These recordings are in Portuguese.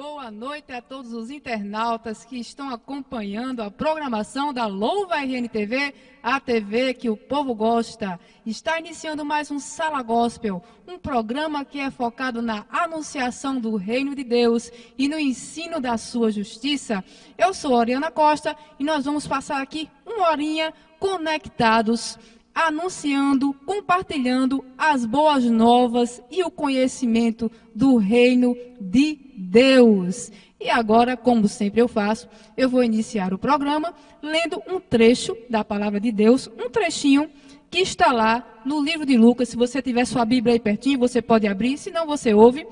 Boa noite a todos os internautas que estão acompanhando a programação da Louva RNTV, a TV que o povo gosta. Está iniciando mais um Sala Gospel, um programa que é focado na anunciação do reino de Deus e no ensino da sua justiça. Eu sou Oriana Costa e nós vamos passar aqui uma horinha conectados, anunciando, compartilhando as boas novas e o conhecimento do reino de Deus. E agora, como sempre eu faço, eu vou iniciar o programa lendo um trecho da palavra de Deus, um trechinho que está lá no livro de Lucas. Se você tiver sua Bíblia aí pertinho, você pode abrir, senão você ouve.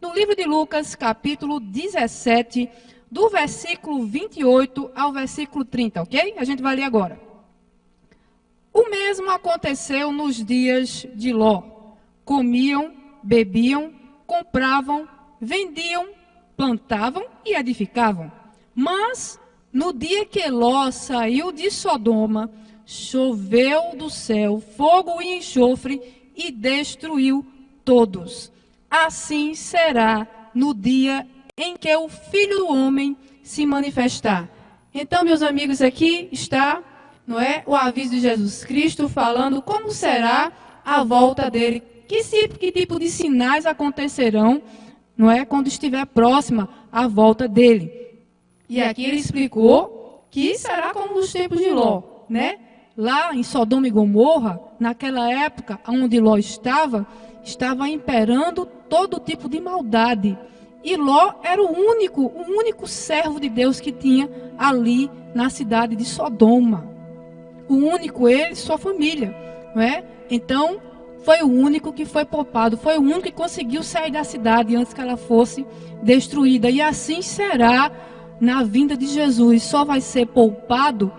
No livro de Lucas, capítulo 17, do versículo 28 ao versículo 30, ok? A gente vai ler agora. O mesmo aconteceu nos dias de Ló. Comiam, bebiam, compravam, vendiam, plantavam e edificavam. Mas, no dia que Ló saiu de Sodoma, choveu do céu fogo e enxofre e destruiu todos. Assim será no dia em que o Filho do Homem se manifestar. Então, meus amigos, aqui está, não é, o aviso de Jesus Cristo falando como será a volta dele, que tipo de sinais acontecerão, não é, quando estiver próxima a volta dele. E aqui ele explicou que será como nos tempos de Ló, né? Lá em Sodoma e Gomorra, naquela época onde Ló estava imperando todo tipo de maldade. E Ló era o único servo de Deus que tinha ali na cidade de Sodoma. O único, ele e sua família, não é? Então, foi o único que foi poupado, foi o único que conseguiu sair da cidade antes que ela fosse destruída. E assim será na vinda de Jesus. Só vai ser poupado,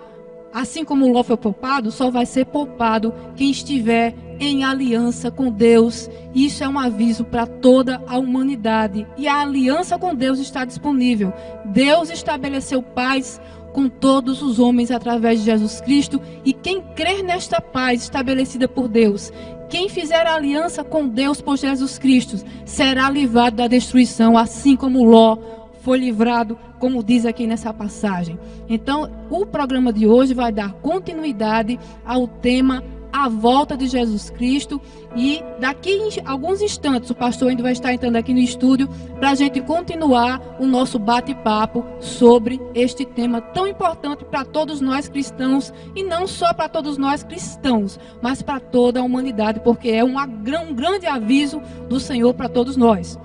assim como Ló foi poupado, só vai ser poupado quem estiver em aliança com Deus. Isso é um aviso para toda a humanidade. E a aliança com Deus está disponível. Deus estabeleceu paz com todos os homens através de Jesus Cristo, e quem crer nesta paz estabelecida por Deus, quem fizer aliança com Deus por Jesus Cristo, será livrado da destruição, assim como Ló foi livrado, como diz aqui nessa passagem. Então, o programa de hoje vai dar continuidade ao tema a volta de Jesus Cristo, e daqui a alguns instantes o pastor ainda vai estar entrando aqui no estúdio para a gente continuar o nosso bate-papo sobre este tema tão importante para todos nós cristãos, e não só para todos nós cristãos, mas para toda a humanidade, porque é um grande aviso do Senhor para todos nós.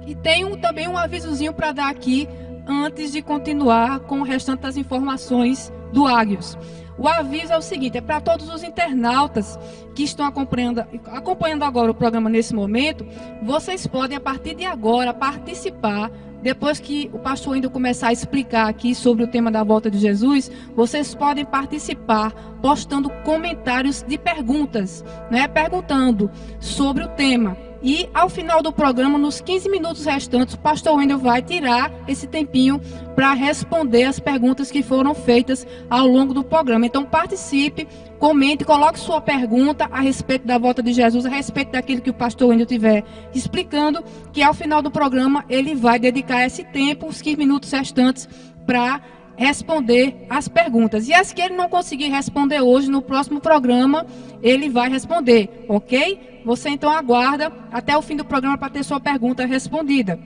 E tenho também um avisozinho para dar aqui antes de continuar com o restante das informações do Ágios. O aviso é o seguinte, é para todos os internautas que estão acompanhando agora o programa nesse momento. Vocês podem, a partir de agora, participar. Depois que o pastor ainda começar a explicar aqui sobre o tema da volta de Jesus, vocês podem participar postando comentários de perguntas, né? Perguntando sobre o tema. E ao final do programa, nos 15 minutos restantes, o pastor Wendel vai tirar esse tempinho para responder as perguntas que foram feitas ao longo do programa. Então participe, comente, coloque sua pergunta a respeito da volta de Jesus, a respeito daquilo que o pastor Wendel estiver explicando, que ao final do programa ele vai dedicar esse tempo, os 15 minutos restantes, para responder as perguntas. E as que ele não conseguir responder hoje, no próximo programa, ele vai responder, ok? Você então aguarda até o fim do programa para ter sua pergunta respondida.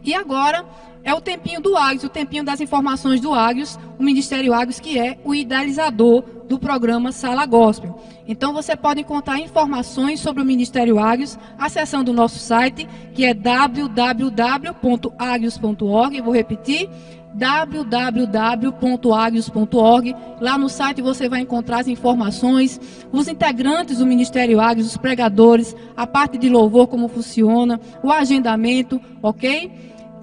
E agora é o tempinho do Ágios, o tempinho das informações do Ágios, o Ministério Ágios, que é o idealizador do programa Sala Gospel. Então você pode encontrar informações sobre o Ministério Ágios acessando o nosso site, que é www.agios.org. Vou repetir, www.agios.org. Lá no site você vai encontrar as informações, os integrantes do Ministério Ágios, os pregadores, a parte de louvor, como funciona, o agendamento, ok?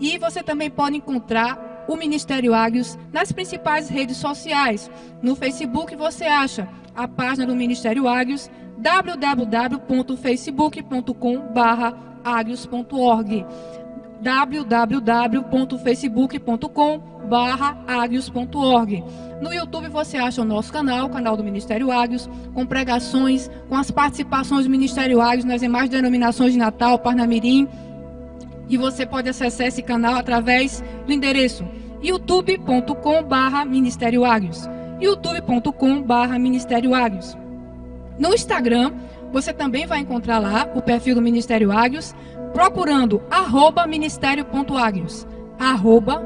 E você também pode encontrar o Ministério Ágios nas principais redes sociais. No Facebook você acha a página do Ministério Ágios, www.facebook.com/agios.org. www.facebook.com/agios.org. No YouTube você acha o nosso canal, o canal do Ministério Ágios, com pregações, com as participações do Ministério Ágios nas demais denominações de Natal, Parnamirim E você pode acessar esse canal através do endereço youtube.com/Ministério Águios. youtube.com/Ministério Águios. No Instagram, você também vai encontrar lá o perfil do Ministério Águios, procurando @ministério.águios.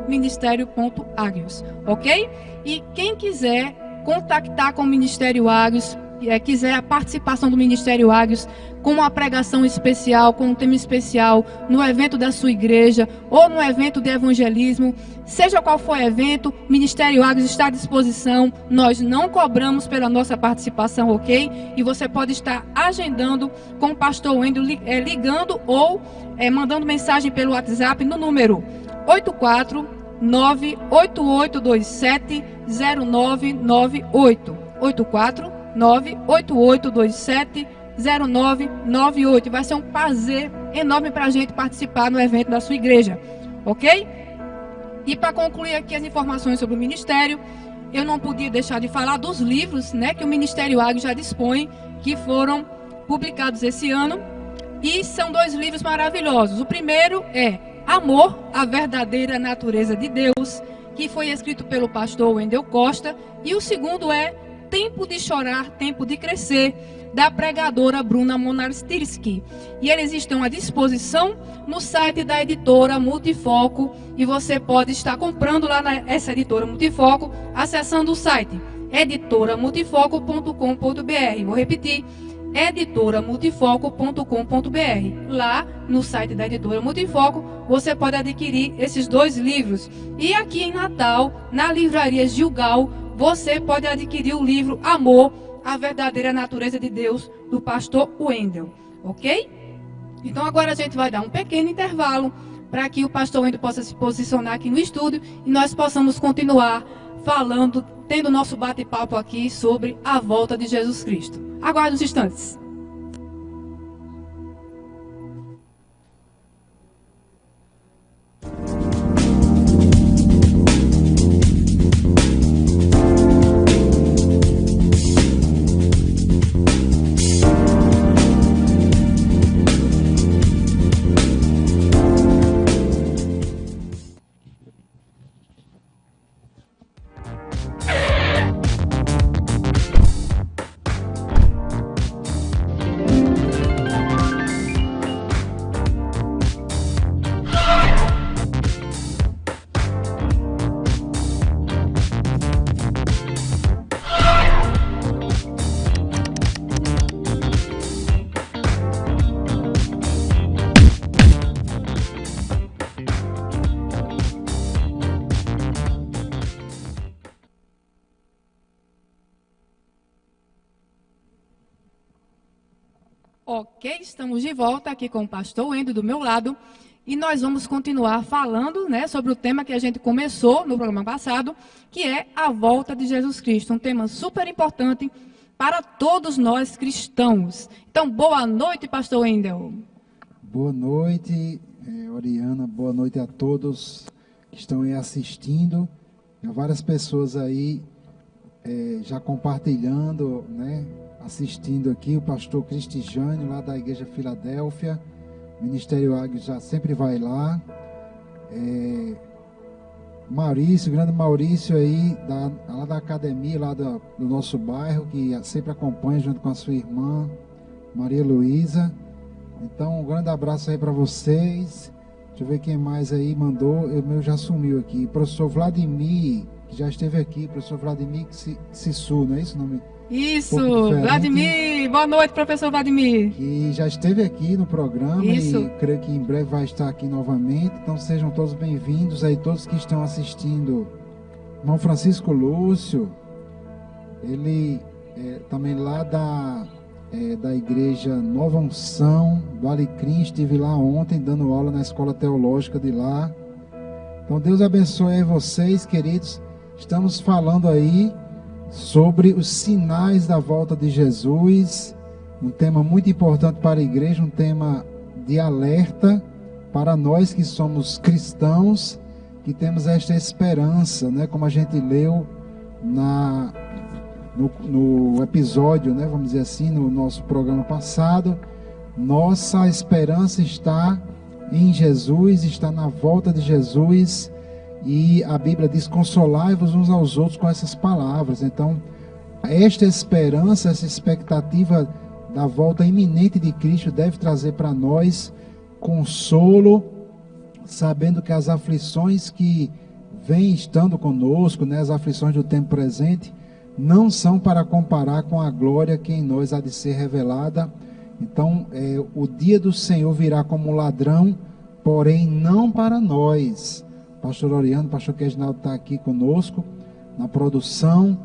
@ministério.águios, ok? E quem quiser contactar com o Ministério Águios, quiser a participação do Ministério Águios com uma pregação especial, com um tema especial, no evento da sua igreja ou no evento de evangelismo, seja qual for o evento, o Ministério Águios está à disposição. Nós não cobramos pela nossa participação, ok? E você pode estar agendando com o pastor Wendel, ligando ou mandando mensagem pelo WhatsApp no número 849-8827-0998. 849-8827-0998. Vai ser um prazer enorme para a gente participar no evento da sua igreja, ok? E para concluir aqui as informações sobre o Ministério, eu não podia deixar de falar dos livros, né, que o Ministério Águios já dispõe, que foram publicados esse ano. E são 2 livros maravilhosos. O primeiro é Amor, a verdadeira natureza de Deus, que foi escrito pelo pastor Wendel Costa. E o segundo é Tempo de Chorar, Tempo de Crescer, da pregadora Bruna Monastirski. E eles estão à disposição no site da editora Multifoco. E você pode estar comprando lá nessa editora Multifoco, acessando o site editoramultifoco.com.br. Vou repetir, editoramultifoco.com.br. Lá no site da editora Multifoco você pode adquirir esses 2 livros. E aqui em Natal, na livraria Gilgal, você pode adquirir o livro Amor, a verdadeira natureza de Deus, do pastor Wendel, ok? Então agora a gente vai dar um pequeno intervalo para que o pastor Wendel possa se posicionar aqui no estúdio e nós possamos continuar falando, tendo nosso bate-papo aqui sobre a volta de Jesus Cristo. Aguarde uns instantes. Ok, estamos de volta aqui com o pastor Wendel do meu lado e nós vamos continuar falando, né, sobre o tema que a gente começou no programa passado, que é a volta de Jesus Cristo, um tema super importante para todos nós cristãos. Então, boa noite, pastor Wendel. Boa noite, Oriana, boa noite a todos que estão aí assistindo. Há várias pessoas aí já compartilhando, né? Assistindo aqui, o pastor Cristijânio, lá da Igreja Filadélfia. Ministério Águios já sempre vai lá. Maurício, grande Maurício aí, lá da academia, lá do nosso bairro, que sempre acompanha junto com a sua irmã, Maria Luísa. Então, um grande abraço aí para vocês. Deixa eu ver quem mais aí mandou. O meu já sumiu aqui. Professor Vladimir, que já esteve aqui. Professor Vladimir Sissu, não é isso o nome? Isso, Vladimir. Boa noite, professor Vladimir. Que já esteve aqui no programa. Isso. E creio que em breve vai estar aqui novamente. Então sejam todos bem-vindos aí, todos que estão assistindo. Irmão Francisco Lúcio, ele também lá da igreja Nova Unção, do Alecrim, estive lá ontem dando aula na escola teológica de lá. Então Deus abençoe aí vocês, queridos. Estamos falando aí sobre os sinais da volta de Jesus, um tema muito importante para a igreja, um tema de alerta para nós que somos cristãos, que temos esta esperança, né? Como a gente leu no episódio, né? Vamos dizer assim, no nosso programa passado, nossa esperança está em Jesus, está na volta de Jesus, e a Bíblia diz: consolai-vos uns aos outros com essas palavras. Então, esta esperança, essa expectativa da volta iminente de Cristo deve trazer para nós consolo, sabendo que as aflições que vêm estando conosco, né, as aflições do tempo presente, não são para comparar com a glória que em nós há de ser revelada. Então, o dia do Senhor virá como ladrão, porém não para nós. Pastor Oriano, pastor Queginaldo está aqui conosco na produção.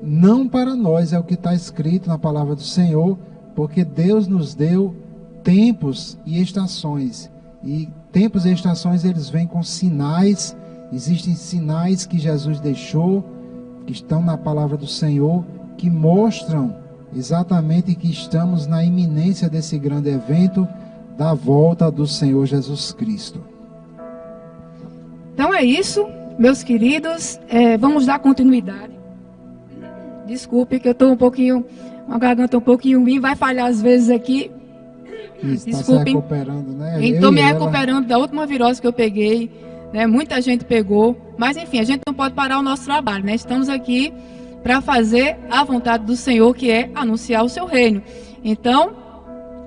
Não para nós, é o que está escrito na palavra do Senhor, porque Deus nos deu tempos e estações. E tempos e estações, eles vêm com sinais. Existem sinais que Jesus deixou, que estão na palavra do Senhor, que mostram exatamente que estamos na iminência desse grande evento da volta do Senhor Jesus Cristo. Então é isso, meus queridos. Vamos dar continuidade. Desculpe que eu estou uma garganta um pouquinho ruim, vai falhar às vezes aqui. Está se recuperando, né? Estou me recuperando da última virose que eu peguei, né? Muita gente pegou, mas enfim, a gente não pode parar o nosso trabalho, né? Estamos aqui para fazer a vontade do Senhor, que é anunciar o seu reino. Então,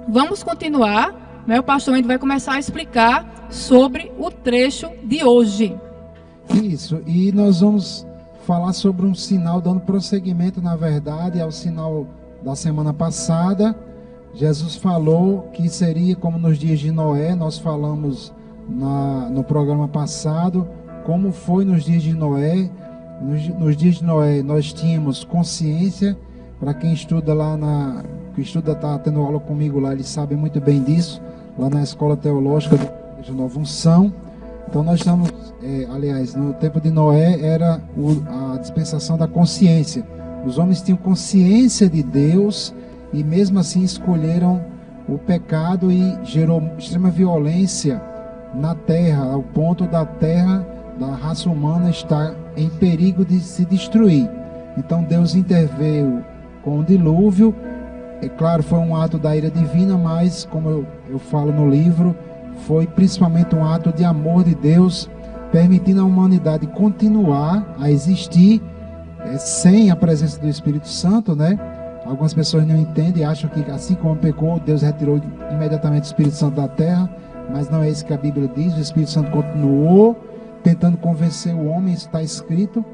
vamos continuar, né? O pastor ainda vai começar a explicar sobre o trecho de hoje. Isso, e nós vamos falar sobre um sinal, dando prosseguimento, na verdade, ao sinal da semana passada. Jesus falou que seria como nos dias de Noé. Nós falamos no programa passado como foi nos dias de Noé. Nos dias de Noé nós tínhamos consciência. Para quem estuda que está tendo aula comigo lá, eles sabem muito bem disso, lá na Escola Teológica de Nova Unção. Então nós estamos, aliás, no tempo de Noé era a dispensação da consciência. Os homens tinham consciência de Deus e mesmo assim escolheram o pecado, e gerou extrema violência na terra, ao ponto da terra, da raça humana, estar em perigo de se destruir. Então Deus interveio com o dilúvio. É claro, foi um ato da ira divina, mas como eu falo no livro, foi principalmente um ato de amor de Deus, permitindo à humanidade continuar a existir sem a presença do Espírito Santo, né? Algumas pessoas não entendem e acham que assim como pecou, Deus retirou imediatamente o Espírito Santo da terra, mas não é isso que a Bíblia diz. O Espírito Santo continuou tentando convencer o homem, isso está escrito,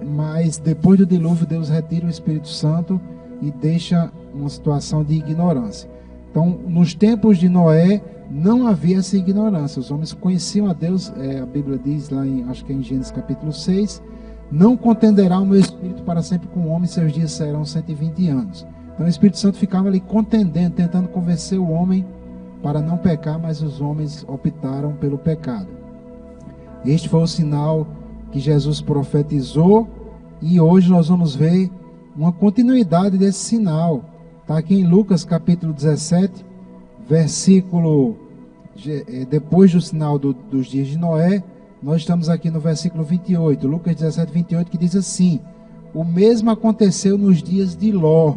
mas depois do dilúvio Deus retira o Espírito Santo e deixa uma situação de ignorância. Então, nos tempos de Noé não havia essa ignorância, os homens conheciam a Deus. A Bíblia diz lá, acho que é em Gênesis capítulo 6, não contenderá o meu espírito para sempre com o homem, seus dias serão 120 anos. Então o Espírito Santo ficava ali contendendo, tentando convencer o homem para não pecar, mas os homens optaram pelo pecado. Este foi o sinal que Jesus profetizou, e hoje nós vamos ver uma continuidade desse sinal. Está aqui em Lucas capítulo 17, versículo, depois do sinal dos dias de Noé. Nós estamos aqui no versículo 28, Lucas 17, 28, que diz assim: o mesmo aconteceu nos dias de Ló.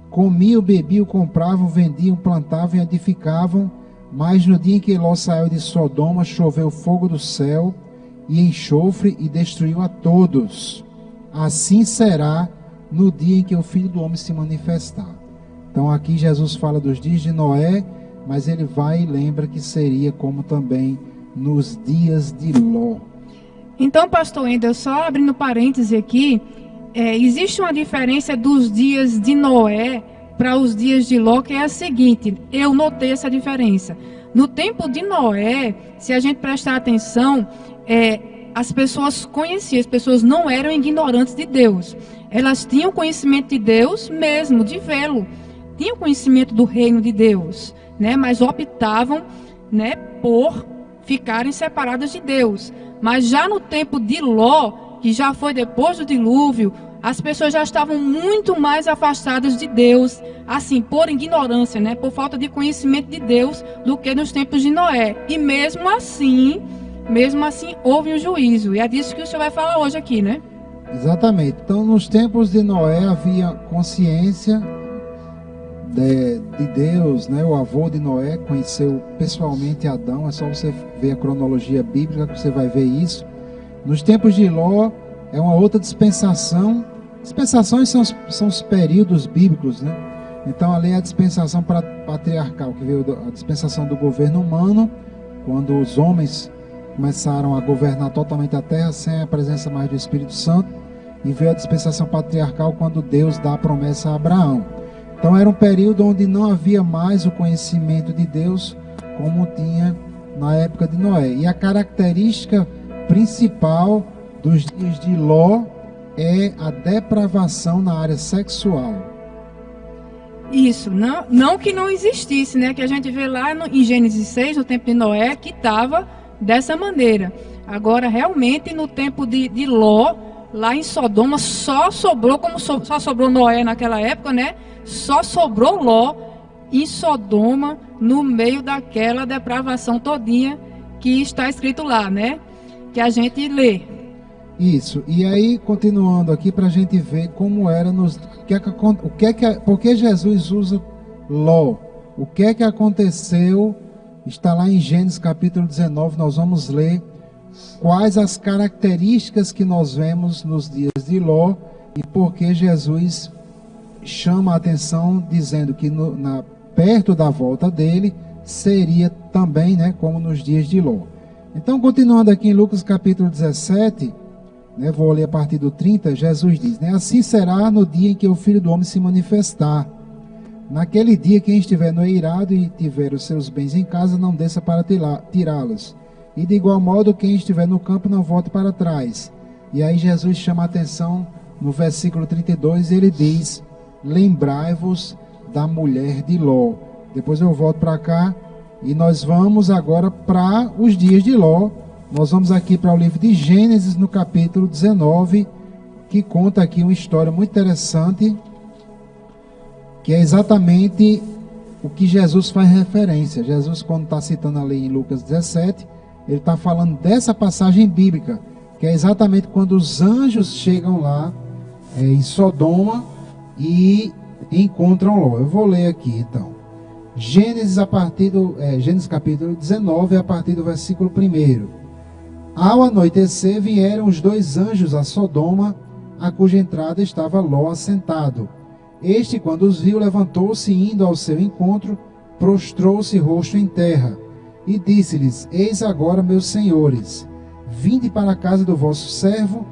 Comiam, bebiam, compravam, vendiam, plantavam e edificavam. Mas no dia em que Ló saiu de Sodoma, choveu fogo do céu e enxofre e destruiu a todos. Assim será no dia em que o Filho do Homem se manifestar. Então aqui Jesus fala dos dias de Noé, mas ele vai e lembra que seria como também nos dias de Ló. Então, pastor Wendel, só abrindo parêntese aqui, existe uma diferença dos dias de Noé para os dias de Ló, que é a seguinte: eu notei essa diferença. No tempo de Noé, se a gente prestar atenção, as pessoas conheciam, as pessoas não eram ignorantes de Deus. Elas tinham conhecimento de Deus mesmo, de vê-lo. Tinham conhecimento do reino de Deus, né? Mas optavam, né, por ficarem separadas de Deus. Mas já no tempo de Ló, que já foi depois do dilúvio, as pessoas já estavam muito mais afastadas de Deus, assim, por ignorância, né, por falta de conhecimento de Deus, do que nos tempos de Noé. E mesmo assim houve um juízo. E é disso que o senhor vai falar hoje aqui, né? Exatamente. Então, nos tempos de Noé havia consciência de Deus, né? O avô de Noé conheceu pessoalmente Adão. É só você ver a cronologia bíblica que você vai ver isso. Nos tempos de Ló é uma outra dispensação. Dispensações são os períodos bíblicos, né? Então ali é a dispensação patriarcal, que veio a dispensação do governo humano, quando os homens começaram a governar totalmente a terra sem a presença mais do Espírito Santo, e veio a dispensação patriarcal quando Deus dá a promessa a Abraão. Então era um período onde não havia mais o conhecimento de Deus como tinha na época de Noé. E a característica principal dos dias de Ló é a depravação na área sexual. Isso, não que não existisse, né? Que a gente vê lá em Gênesis 6, no tempo de Noé, que estava dessa maneira. Agora, realmente, no tempo de Ló, lá em Sodoma, só sobrou Noé naquela época, né? Só sobrou Ló em Sodoma, no meio daquela depravação todinha que está escrito lá, né? Que a gente lê. Isso, e aí continuando aqui para a gente ver como era porque Jesus usa Ló, o que é que aconteceu, está lá em Gênesis capítulo 19, nós vamos ler quais as características que nós vemos nos dias de Ló e por que Jesus chama a atenção dizendo que perto da volta dele seria também, né, como nos dias de Ló. Então continuando aqui em Lucas capítulo 17, vou ler a partir do 30, Jesus diz, assim será no dia em que o Filho do Homem se manifestar. Naquele dia, quem estiver no eirado e tiver os seus bens em casa, não desça para tirá-los. E de igual modo, quem estiver no campo, não volte para trás. E aí Jesus chama a atenção no versículo 32, ele diz, lembrai-vos da mulher de Ló. Depois eu volto para cá e nós vamos agora para os dias de Ló. Nós vamos aqui para o livro de Gênesis, no capítulo 19, que conta aqui uma história muito interessante, que é exatamente o que Jesus faz referência. Jesus, quando está citando ali em Lucas 17, ele está falando dessa passagem bíblica, que é exatamente quando os anjos chegam lá em Sodoma e encontram Ló. Eu vou ler aqui então. Gênesis capítulo 19, a partir do versículo 1. Ao anoitecer vieram os 2 anjos a Sodoma, a cuja entrada estava Ló assentado. Este, quando os viu, levantou-se e, indo ao seu encontro, prostrou-se rosto em terra, e disse-lhes, eis agora, meus senhores, vinde para a casa do vosso servo,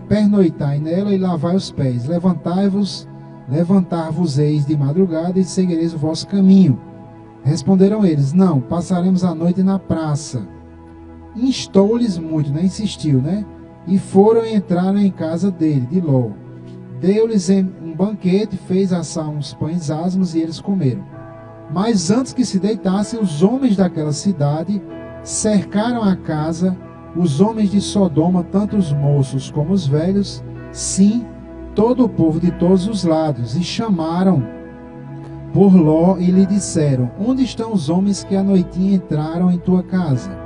pernoitai nela e lavai os pés. Levantar-vos-eis de madrugada e seguireis o vosso caminho. Responderam eles, não, passaremos a noite na praça. Instou-lhes muito, insistiu, e foram e entraram em casa dele, de Ló. Deu-lhes um banquete, fez assar uns pães asmos e eles comeram. Mas antes que se deitassem, os homens daquela cidade cercaram a casa, os homens de Sodoma, tanto os moços como os velhos, sim, todo o povo de todos os lados, e chamaram por Ló e lhe disseram, onde estão os homens que à noitinha entraram em tua casa?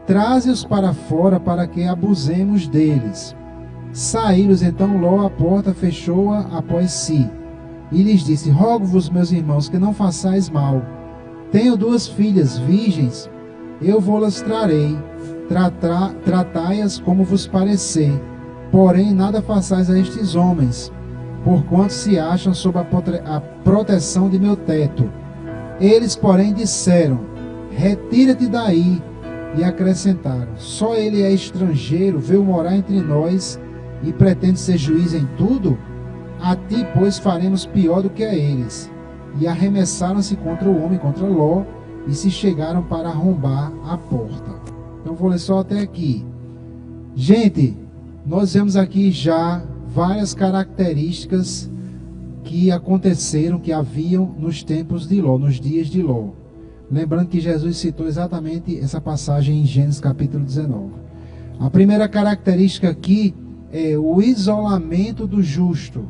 Traze-os para fora para que abusemos deles. Saíram então Ló à porta, fechou-a após si, e lhes disse, rogo-vos, meus irmãos, que não façais mal. Tenho 2 filhas virgens, eu vou-las trarei, tratai-as como vos parecer, porém nada façais a estes homens, porquanto se acham sob a proteção de meu teto. Eles, porém, disseram, retira-te daí, e acrescentaram, só ele é estrangeiro, veio morar entre nós, e pretende ser juiz em tudo? A ti, pois, faremos pior do que a eles. E arremessaram-se contra o homem, contra Ló, e se chegaram para arrombar a porta. Então vou ler só até aqui. Gente, nós vemos aqui já várias características que aconteceram, que haviam nos tempos de Ló, nos dias de Ló. Lembrando que Jesus citou exatamente essa passagem em Gênesis capítulo 19. A primeira característica aqui é o isolamento do justo.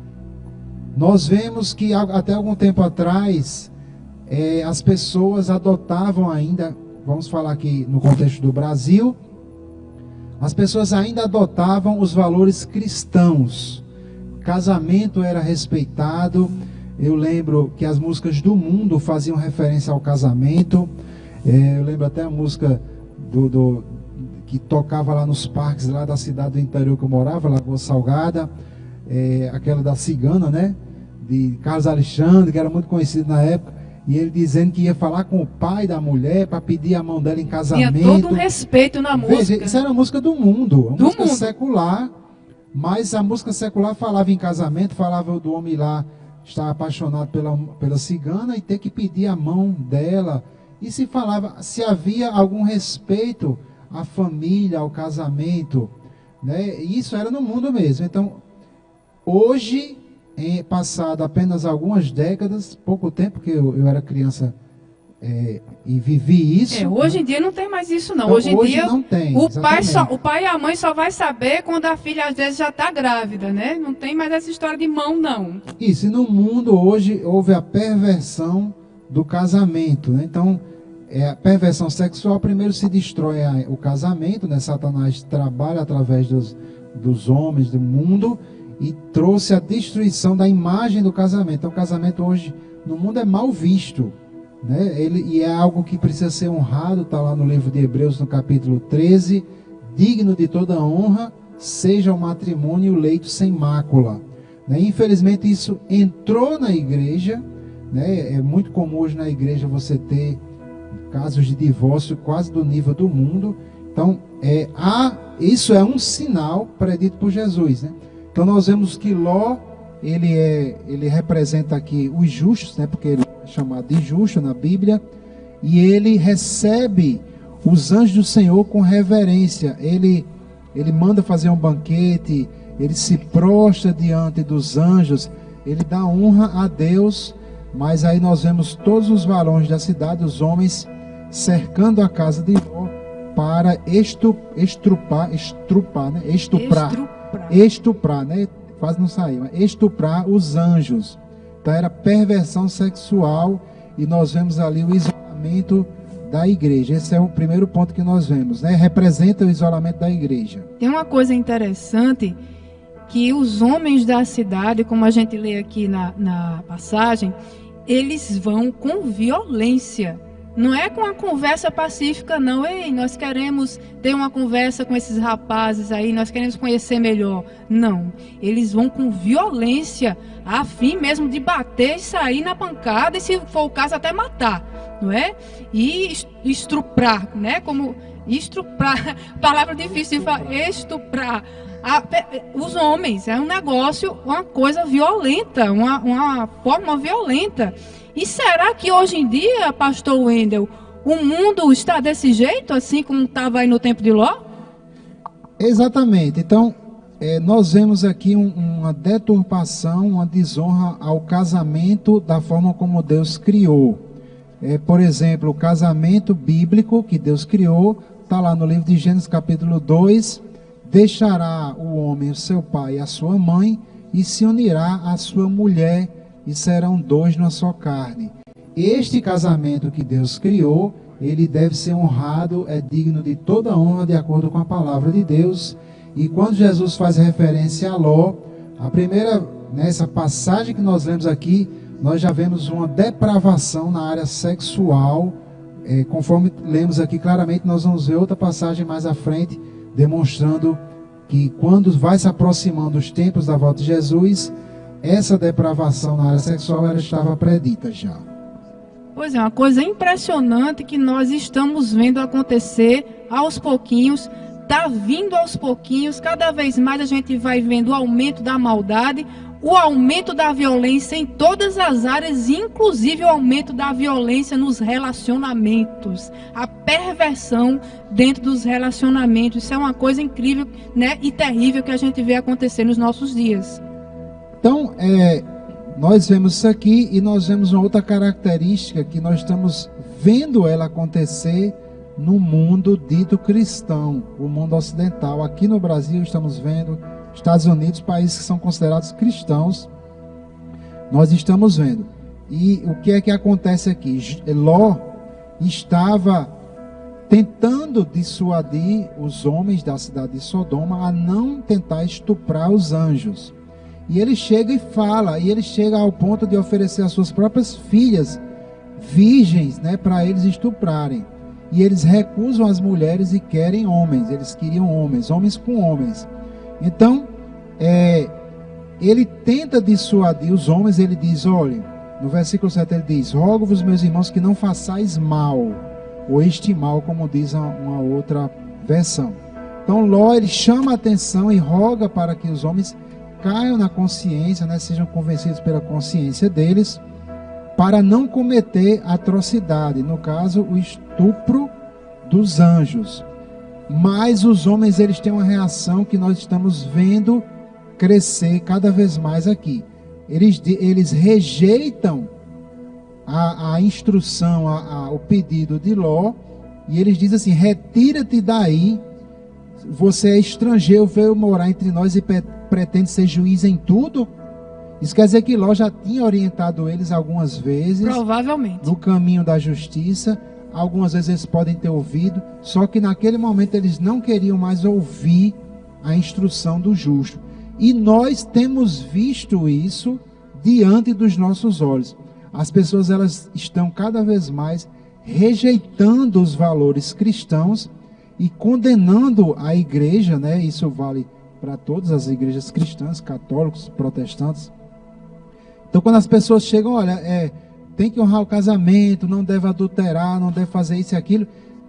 Nós vemos que até algum tempo atrás as pessoas adotavam ainda, vamos falar aqui no contexto do Brasil, as pessoas ainda adotavam os valores cristãos. Casamento era respeitado, Eu lembro que as músicas do mundo faziam referência ao casamento. Eu lembro até a música que tocava lá nos parques lá da cidade do interior que eu morava, Lagoa Salgada, aquela da Cigana, né? De Carlos Alexandre, que era muito conhecido na época, e ele dizendo que ia falar com o pai da mulher para pedir a mão dela em casamento. Tinha todo um respeito na música. Veja, isso era a música do mundo, a música secular, mas a música secular falava em casamento, falava do homem lá estar apaixonado pela cigana e ter que pedir a mão dela, e se falava, se havia algum respeito à família, ao casamento, né? Isso era no mundo mesmo. Então, hoje, passado apenas algumas décadas, pouco tempo, que eu era criança e vivi isso. Hoje em dia não tem mais isso não. Então, hoje em dia não tem, o pai e a mãe só vai saber quando a filha às vezes já está grávida, né? Não tem mais essa história de mão não. Isso, e no mundo hoje houve a perversão do casamento, né? Então, a perversão sexual, primeiro se destrói o casamento, né? Satanás trabalha através dos homens, do mundo, e trouxe a destruição da imagem do casamento. Então, o casamento hoje no mundo é mal visto, né? E é algo que precisa ser honrado, está lá no livro de Hebreus, no capítulo 13, digno de toda honra, seja o matrimônio e o leito sem mácula, né? Infelizmente isso entrou na igreja, né? É muito comum hoje na igreja você ter casos de divórcio quase do nível do mundo. Então, isso é um sinal predito por Jesus, né? Então nós vemos que Ló, ele representa aqui os justos, né? Porque ele é chamado de justo na Bíblia, e ele recebe os anjos do Senhor com reverência. Ele manda fazer um banquete, ele se prostra diante dos anjos, ele dá honra a Deus, mas aí nós vemos todos os varões da cidade, os homens, cercando a casa de Ló para estuprar, né? Quase não saiu, mas estuprar os anjos. Então era perversão sexual, e nós vemos ali o isolamento da igreja. Esse é o primeiro ponto que nós vemos, né? Representa o isolamento da igreja. Tem uma coisa interessante, que os homens da cidade, como a gente lê aqui na passagem, eles vão com violência. Não é com a conversa pacífica, não. Ei, nós queremos ter uma conversa com esses rapazes aí, nós queremos conhecer melhor. Não, eles vão com violência, a fim mesmo de bater e sair na pancada, e se for o caso até matar, não é? E estuprar, né? Como estuprar, palavra difícil de falar, estuprar. Os homens, é um negócio, uma coisa violenta, uma forma violenta. E será que hoje em dia, pastor Wendel, o mundo está desse jeito, assim como estava aí no tempo de Ló? Exatamente. Então, nós vemos aqui uma deturpação, uma desonra ao casamento da forma como Deus criou. Por exemplo, o casamento bíblico que Deus criou, está lá no livro de Gênesis capítulo 2, deixará o homem, o seu pai e a sua mãe, e se unirá à sua mulher, e serão dois numa só carne. Este casamento que Deus criou, ele deve ser honrado, é digno de toda honra, de acordo com a palavra de Deus. E quando Jesus faz referência a Ló, a primeira, nessa passagem que nós lemos aqui, nós já vemos uma depravação na área sexual. Conforme lemos aqui claramente, nós vamos ver outra passagem mais à frente, demonstrando que quando vai se aproximando os tempos da volta de Jesus, essa depravação na área sexual ela estava predita já. Pois é, uma coisa impressionante que nós estamos vendo acontecer aos pouquinhos, está vindo aos pouquinhos, cada vez mais a gente vai vendo o aumento da maldade, o aumento da violência em todas as áreas, inclusive o aumento da violência nos relacionamentos, a perversão dentro dos relacionamentos. Isso é uma coisa incrível, né, e terrível que a gente vê acontecer nos nossos dias. Então, nós vemos isso aqui, e nós vemos uma outra característica que nós estamos vendo ela acontecer no mundo dito cristão, o mundo ocidental. Aqui no Brasil estamos vendo, Estados Unidos, países que são considerados cristãos, nós estamos vendo. E o que é que acontece aqui? Ló estava tentando dissuadir os homens da cidade de Sodoma a não tentar estuprar os anjos. E ele chega e fala, e ele chega ao ponto de oferecer as suas próprias filhas virgens, né, para eles estuprarem. E eles recusam as mulheres e querem homens. Eles queriam homens, homens com homens. Então, ele tenta dissuadir os homens. Ele diz, olha, no versículo 7 ele diz: rogo-vos, meus irmãos, que não façais mal, ou este mal, como diz uma outra versão. Então Ló, ele chama a atenção e roga para que os homens caiam na consciência, né, sejam convencidos pela consciência deles, para não cometer atrocidade, no caso, o estupro dos anjos. Mas os homens, eles têm uma reação que nós estamos vendo crescer cada vez mais aqui. Eles rejeitam a instrução, o pedido de Ló, e eles dizem assim: retira-te daí, você é estrangeiro, veio morar entre nós e pretende ser juiz em tudo. Isso quer dizer que Ló já tinha orientado eles algumas vezes, provavelmente, no caminho da justiça. Algumas vezes eles podem ter ouvido, só que naquele momento eles não queriam mais ouvir a instrução do justo. E nós temos visto isso diante dos nossos olhos. As pessoas, elas estão cada vez mais rejeitando os valores cristãos e condenando a igreja, né? Isso vale para todas as igrejas cristãs, católicos, protestantes. Então, quando as pessoas chegam, olha, tem que honrar o casamento, não deve adulterar, não deve fazer isso e aquilo,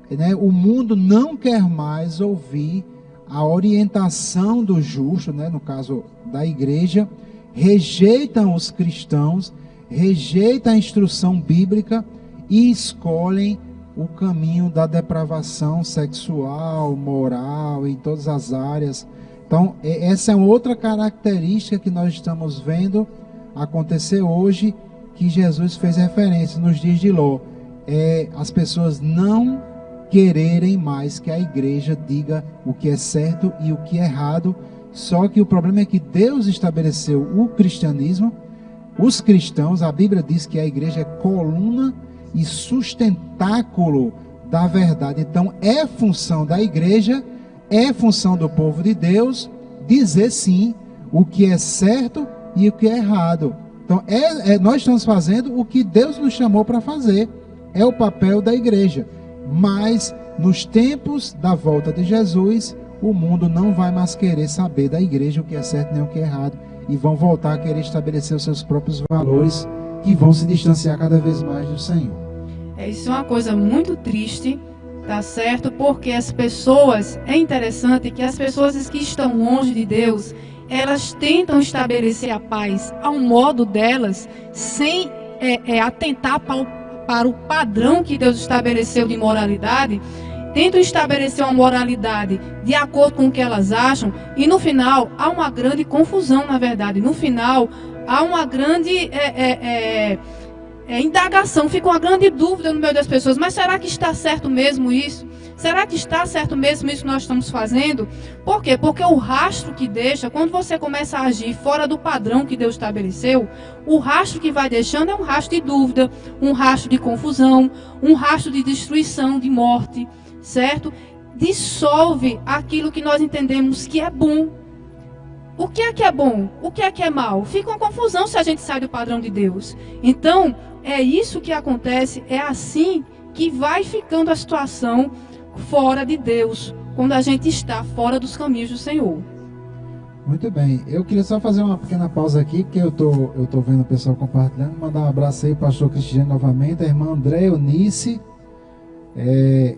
né? O mundo não quer mais ouvir a orientação do justo, né? No caso da igreja, rejeitam os cristãos, rejeitam a instrução bíblica e escolhem o caminho da depravação sexual, moral, em todas as áreas. Então, essa é outra característica que nós estamos vendo acontecer hoje, que Jesus fez referência nos dias de Ló. As pessoas não quererem mais que a igreja diga o que é certo e o que é errado. Só que o problema é que Deus estabeleceu o cristianismo, os cristãos, a Bíblia diz que a igreja é coluna e sustentáculo da verdade. Então é função da igreja, é função do povo de Deus dizer sim o que é certo e o que é errado. Então nós estamos fazendo o que Deus nos chamou para fazer, é o papel da igreja. Mas nos tempos da volta de Jesus, o mundo não vai mais querer saber da igreja o que é certo nem o que é errado, e vão voltar a querer estabelecer os seus próprios valores, que vão se distanciar cada vez mais do Senhor. Isso é uma coisa muito triste, tá certo? Porque as pessoas, é interessante que as pessoas que estão longe de Deus, elas tentam estabelecer a paz ao modo delas, sem atentar para o padrão que Deus estabeleceu de moralidade. Tentam estabelecer uma moralidade de acordo com o que elas acham, e no final há uma grande confusão, na verdade. No final há uma grande indagação, fica uma grande dúvida no meio das pessoas. Mas será que está certo mesmo isso? Será que está certo mesmo isso que nós estamos fazendo? Por quê? Porque o rastro que deixa, quando você começa a agir fora do padrão que Deus estabeleceu, o rastro que vai deixando é um rastro de dúvida, um rastro de confusão, um rastro de destruição, de morte, certo? Dissolve aquilo que nós entendemos que é bom. O que é bom? O que é mal? Fica uma confusão se a gente sai do padrão de Deus. Então, é isso que acontece, é assim que vai ficando a situação fora de Deus, quando a gente está fora dos caminhos do Senhor. Muito bem, eu queria só fazer uma pequena pausa aqui, porque eu tô vendo o pessoal compartilhando. Mandar um abraço aí para o pastor Cristiano novamente, a irmã André Eunice,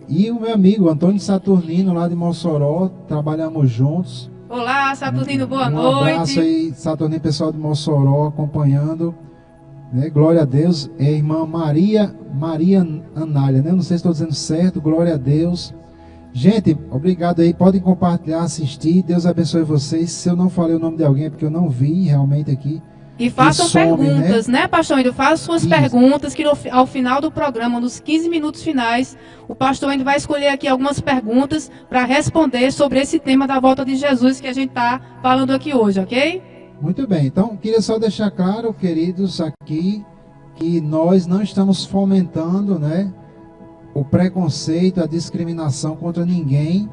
e o meu amigo Antônio Saturnino, lá de Mossoró. Trabalhamos juntos. Olá, Saturnino, boa noite. Um abraço aí, Saturnino, pessoal de Mossoró acompanhando, né? Glória a Deus. É a irmã Maria Anália, né? Não sei se estou dizendo certo. Glória a Deus. Gente, obrigado aí, podem compartilhar, assistir. Deus abençoe vocês. Se eu não falei o nome de alguém é porque eu não vi realmente aqui. E façam perguntas, né, pastor Endo? Façam suas perguntas, que ao final do programa, nos 15 minutos finais, o pastor Endo vai escolher aqui algumas perguntas para responder sobre esse tema da volta de Jesus que a gente está falando aqui hoje, ok? Muito bem, então queria só deixar claro, queridos, aqui, que nós não estamos fomentando, né, o preconceito, a discriminação contra ninguém,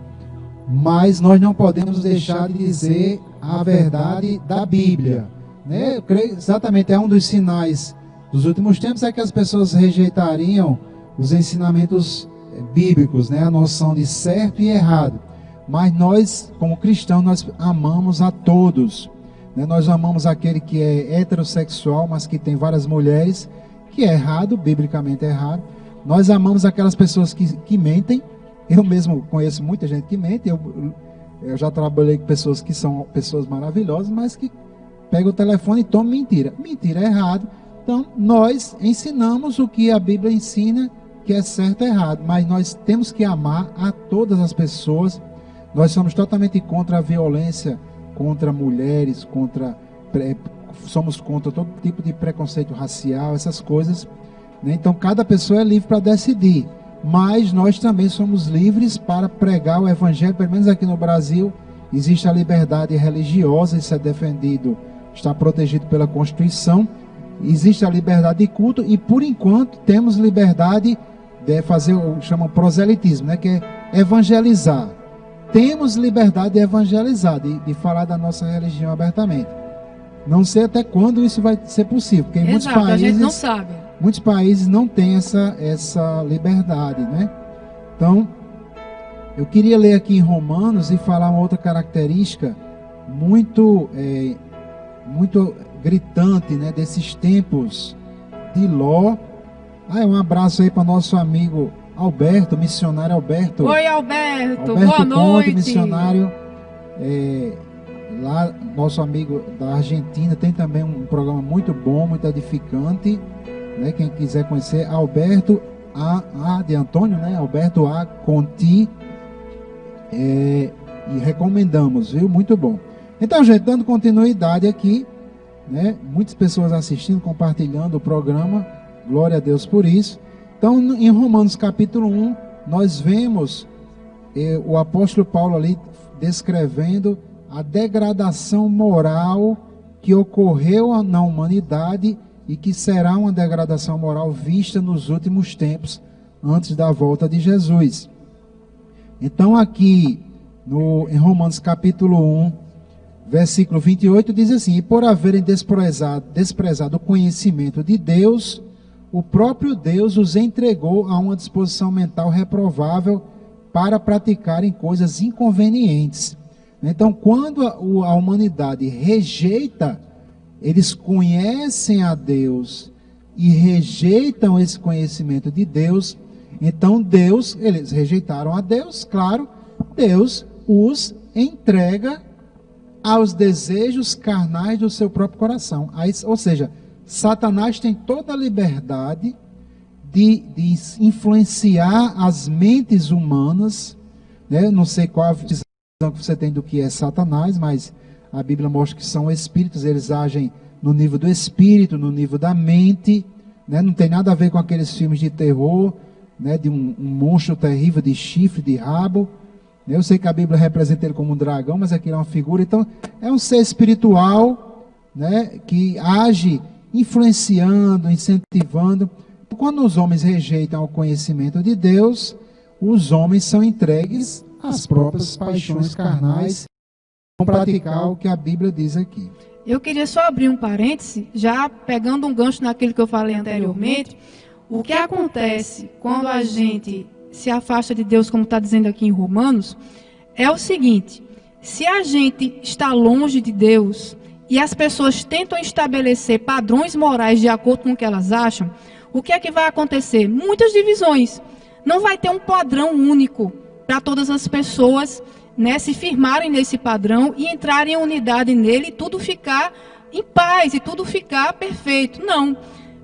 mas nós não podemos deixar de dizer a verdade da Bíblia. né? Eu creio exatamente, é um dos sinais dos últimos tempos, é que as pessoas rejeitariam os ensinamentos bíblicos, né? A noção de certo e errado. Mas nós, como cristãos, nós amamos a todos, né? Nós amamos aquele que é heterossexual, mas que tem várias mulheres, que é errado, biblicamente é errado. Nós amamos aquelas pessoas que mentem. Eu mesmo conheço muita gente que mente. Eu já trabalhei com pessoas que são pessoas maravilhosas, mas que pegam o telefone e tomam mentira. Mentira é errado. Então, nós ensinamos o que a Bíblia ensina, que é certo e errado. Mas nós temos que amar a todas as pessoas. Nós somos totalmente contra a violência, contra mulheres, somos contra todo tipo de preconceito racial, essas coisas, né? Então, cada pessoa é livre para decidir. Mas nós também somos livres para pregar o Evangelho. Pelo menos aqui no Brasil existe a liberdade religiosa, isso é defendido, está protegido pela Constituição. Existe a liberdade de culto e, por enquanto, temos liberdade de fazer o que chamam proselitismo, né? Que é evangelizar. Temos liberdade de evangelizar, de falar da nossa religião abertamente. Não sei até quando isso vai ser possível, porque em muitos países, a gente não sabe. Muitos países não têm essa liberdade, né? Então, eu queria ler aqui em Romanos e falar uma outra característica muito gritante, né, desses tempos de Ló. Um abraço aí para nosso amigo Alberto, missionário Alberto. Oi, Alberto, boa noite. Conde, missionário, lá, nosso amigo da Argentina, tem também um programa muito bom, muito edificante, né? Quem quiser conhecer, Alberto de Antônio, né? Alberto A. Conti, e recomendamos, viu? Muito bom. Então, gente, dando continuidade aqui, né? Muitas pessoas assistindo, compartilhando o programa, glória a Deus por isso. Então, em Romanos capítulo 1, nós vemos o apóstolo Paulo ali descrevendo a degradação moral que ocorreu na humanidade e que será uma degradação moral vista nos últimos tempos, antes da volta de Jesus. Então, aqui em Romanos capítulo 1, versículo 28, diz assim: e por haverem desprezado o conhecimento de Deus, o próprio Deus os entregou a uma disposição mental reprovável para praticarem coisas inconvenientes. Então, quando a humanidade rejeita, eles conhecem a Deus e rejeitam esse conhecimento de Deus. Então, eles rejeitaram a Deus, claro, Deus os entrega aos desejos carnais do seu próprio coração. Ou seja, Satanás tem toda a liberdade de influenciar as mentes humanas, né? Não sei qual a visão que você tem do que é Satanás, mas a Bíblia mostra que são espíritos, eles agem no nível do espírito, no nível da mente, né? Não tem nada a ver com aqueles filmes de terror, né? De um monstro terrível de chifre, de rabo. Eu sei que a Bíblia representa ele como um dragão, mas aqui é uma figura. Então, é um ser espiritual, né? Que age influenciando, incentivando. Quando os homens rejeitam o conhecimento de Deus, os homens são entregues às próprias paixões carnais, vão praticar o que a Bíblia diz aqui. Eu queria só abrir um parêntese, já pegando um gancho naquilo que eu falei anteriormente. O que acontece quando a gente se afasta de Deus, como está dizendo aqui em Romanos, é o seguinte: se a gente está longe de Deus e as pessoas tentam estabelecer padrões morais de acordo com o que elas acham, o que é que vai acontecer? Muitas divisões. Não vai ter um padrão único para todas as pessoas, né, se firmarem nesse padrão e entrarem em unidade nele e tudo ficar em paz e tudo ficar perfeito. Não.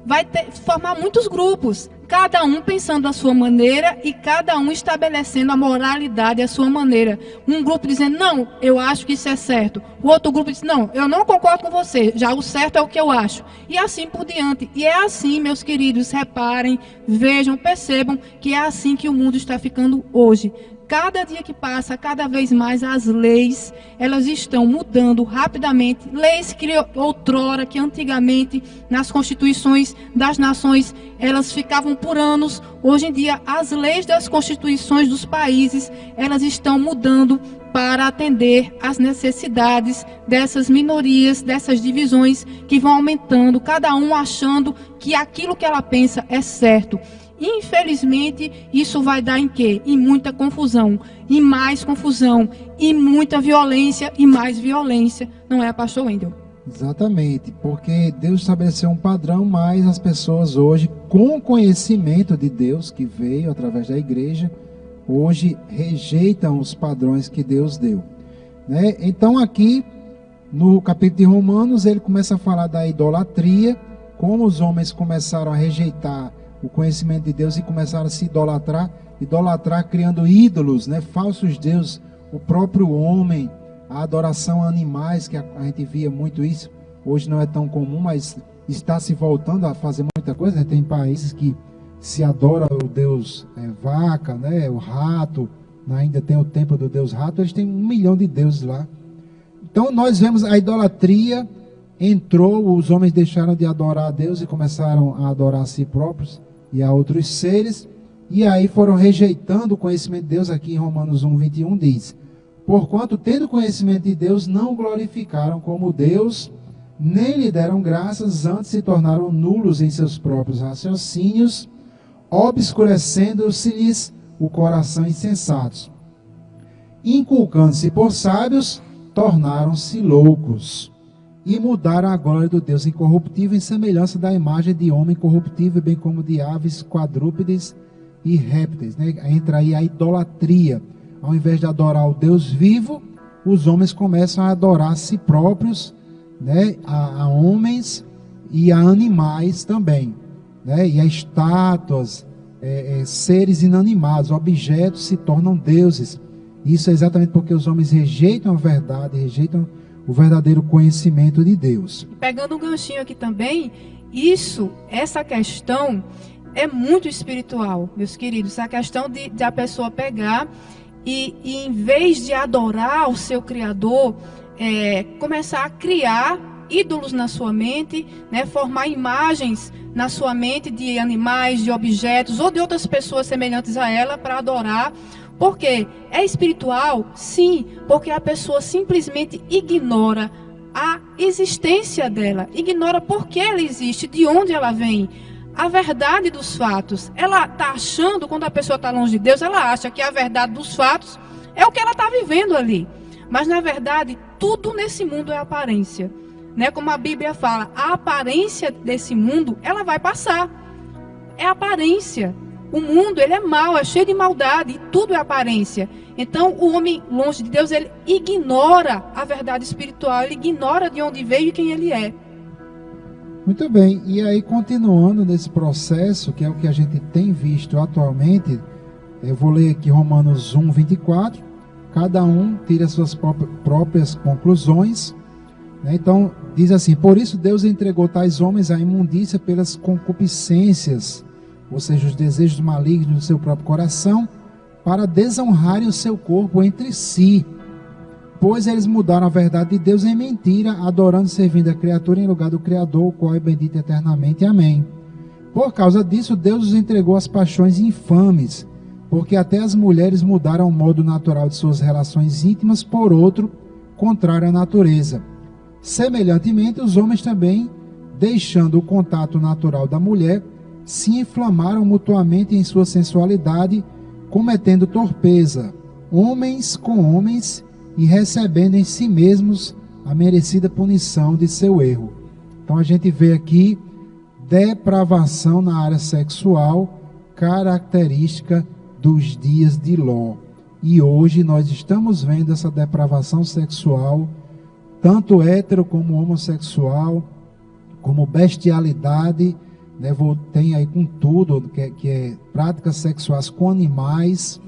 Vai formar muitos grupos, cada um pensando a sua maneira e cada um estabelecendo a moralidade à sua maneira. Um grupo dizendo, não, eu acho que isso é certo. O outro grupo diz, não, eu não concordo com você, já o certo é o que eu acho. E assim por diante. E é assim, meus queridos, reparem, vejam, percebam que é assim que o mundo está ficando hoje. cada dia que passa, cada vez mais as leis, elas estão mudando rapidamente. Leis que outrora, que antigamente, nas constituições das nações, elas ficavam por anos. Hoje em dia, as leis das constituições dos países, elas estão mudando para atender às necessidades dessas minorias, dessas divisões que vão aumentando, cada um achando que aquilo que ela pensa é certo. Infelizmente, isso vai dar em quê? Em muita confusão, e muita violência e mais violência, não é, pastor Wendel? Exatamente, porque Deus estabeleceu um padrão, mas as pessoas hoje, com conhecimento de Deus, que veio através da igreja, hoje rejeitam os padrões que Deus deu, né? Então aqui, no capítulo de Romanos, ele começa a falar da idolatria, como os homens começaram a rejeitar o conhecimento de Deus e começaram a se idolatrar criando ídolos, né? Falsos deuses, o próprio homem, a adoração a animais, que a gente via muito isso, hoje não é tão comum, mas está se voltando a fazer muita coisa, né? Tem países que se adora o deus vaca, né? O rato, ainda tem o templo do deus rato, eles têm 1 milhão de deuses lá. Então nós vemos a idolatria entrou, os homens deixaram de adorar a Deus e começaram a adorar a si próprios e a outros seres, e aí foram rejeitando o conhecimento de Deus. Aqui em Romanos 1:21 diz: porquanto tendo conhecimento de Deus, não glorificaram como Deus, nem lhe deram graças, antes se tornaram nulos em seus próprios raciocínios, obscurecendo-se-lhes o coração insensatos. Inculcando-se por sábios, tornaram-se loucos, e mudaram a glória do Deus incorruptível em semelhança da imagem de homem corruptível, bem como de aves, quadrúpedes e répteis, né? Entra aí a idolatria. Ao invés de adorar o Deus vivo, os homens começam a adorar a si próprios, né? A homens e a animais também, né? E a estátuas, seres inanimados, objetos se tornam deuses. Isso é exatamente porque os homens rejeitam a verdade, rejeitam o verdadeiro conhecimento de Deus. Pegando um ganchinho aqui também, essa questão é muito espiritual, meus queridos. A questão de a pessoa pegar e em vez de adorar o seu Criador, começar a criar ídolos na sua mente, né, formar imagens na sua mente de animais, de objetos ou de outras pessoas semelhantes a ela para adorar. Por quê? É espiritual? Sim, porque a pessoa simplesmente ignora a existência dela, ignora por que ela existe, de onde ela vem, a verdade dos fatos. Ela está achando, quando a pessoa está longe de Deus, ela acha que a verdade dos fatos é o que ela está vivendo ali. Mas, na verdade, tudo nesse mundo é aparência, né? Como a Bíblia fala, a aparência desse mundo, ela vai passar. É aparência. O mundo, ele é mau, é cheio de maldade, e tudo é aparência. Então, o homem longe de Deus, ele ignora a verdade espiritual, ele ignora de onde veio e quem ele é. Muito bem, e aí continuando nesse processo, que é o que a gente tem visto atualmente, eu vou ler aqui Romanos 1:24, cada um tira suas próprias conclusões, né? Então, diz assim: por isso Deus entregou tais homens à imundícia pelas concupiscências, ou seja, os desejos malignos do seu próprio coração, para desonrarem o seu corpo entre si. Pois eles mudaram a verdade de Deus em mentira, adorando e servindo a criatura em lugar do Criador, o qual é bendito eternamente. Amém. Por causa disso, Deus os entregou às paixões infames, porque até as mulheres mudaram o modo natural de suas relações íntimas por outro, contrário à natureza. Semelhantemente, os homens também, deixando o contato natural da mulher, se inflamaram mutuamente em sua sensualidade, cometendo torpeza, homens com homens, e recebendo em si mesmos a merecida punição de seu erro. Então a gente vê aqui depravação na área sexual, característica dos dias de Ló. E hoje nós estamos vendo essa depravação sexual, tanto hétero como homossexual, como bestialidade, né? Tem aí com tudo, que é práticas sexuais com animais,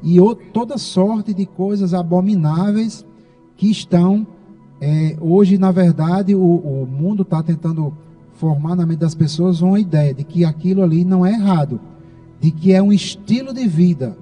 e toda sorte de coisas abomináveis que estão, hoje, na verdade, o mundo está tentando formar na mente das pessoas uma ideia de que aquilo ali não é errado, de que é um estilo de vida,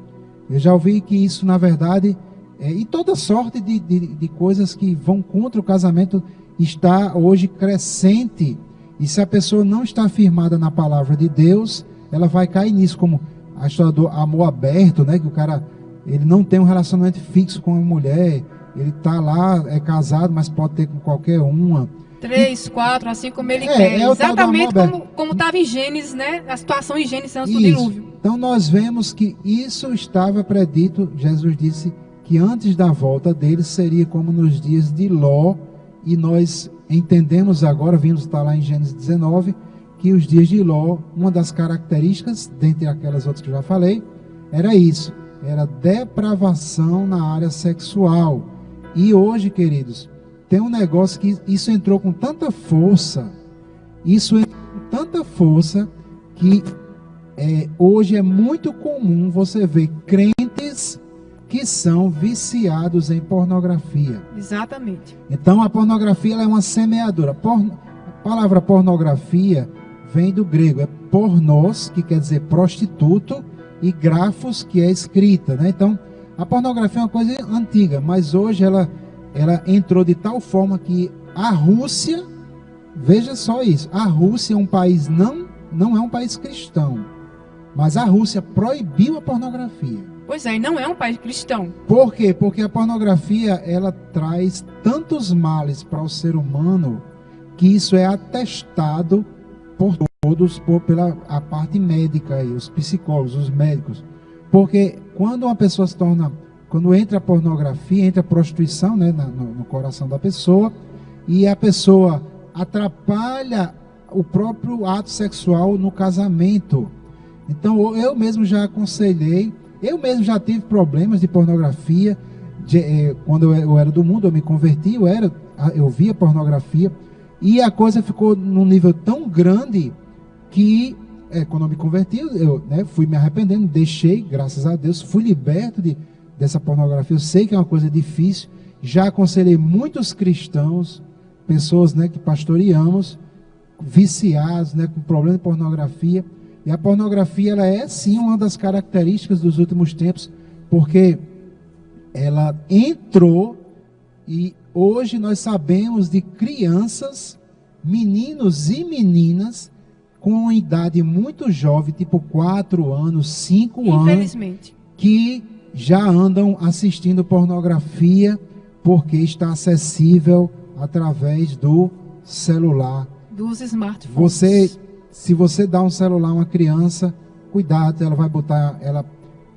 Eu já ouvi que isso, na verdade, e toda sorte de coisas que vão contra o casamento está hoje crescente. E se a pessoa não está firmada na palavra de Deus, ela vai cair nisso, como a história do amor aberto, né? Que o cara, ele não tem um relacionamento fixo com a mulher, ele está lá, é casado, mas pode ter com qualquer uma. 3, 4, assim como ele quer. Exatamente como estava em Gênesis, né? A situação em Gênesis antes do dilúvio. Então nós vemos que isso estava predito. Jesus disse que antes da volta dele seria como nos dias de Ló, e nós entendemos agora, vimos estar lá em Gênesis 19, que os dias de Ló, uma das características, dentre aquelas outras que eu já falei, era isso, era depravação na área sexual. E hoje, queridos, tem um negócio que isso entrou com tanta força, que hoje é muito comum você ver crentes que são viciados em pornografia. Exatamente. Então a pornografia ela é uma semeadora. A palavra pornografia vem do grego, é pornos, que quer dizer prostituto, e grafos, que é escrita, né? Então a pornografia é uma coisa antiga, mas hoje ela entrou de tal forma que a Rússia, veja só isso, a Rússia é um país, não é um país cristão, mas a Rússia proibiu a pornografia. Pois é, e não é um país cristão. Por quê? Porque a pornografia, ela traz tantos males para o ser humano, que isso é atestado por todos, pela a parte médica, e os psicólogos, os médicos. Porque quando uma pessoa quando entra a pornografia, entra a prostituição, né, no coração da pessoa, e a pessoa atrapalha o próprio ato sexual no casamento. Então eu mesmo já aconselhei, eu mesmo já tive problemas de pornografia, quando eu era do mundo, eu me converti, eu via pornografia, e a coisa ficou num nível tão grande que, quando eu me converti, eu fui me arrependendo, deixei, graças a Deus, fui liberto dessa pornografia. Eu sei que é uma coisa difícil, já aconselhei muitos cristãos, pessoas, né, que pastoreamos, viciados, né, com problema de pornografia. E a pornografia, ela é sim uma das características dos últimos tempos, porque ela entrou, e hoje nós sabemos de crianças, meninos e meninas com uma idade muito jovem, tipo 4 anos, 5 anos, que já andam assistindo pornografia porque está acessível através do celular. Dos smartphones. Se você dá um celular a uma criança, cuidado, ela vai botar,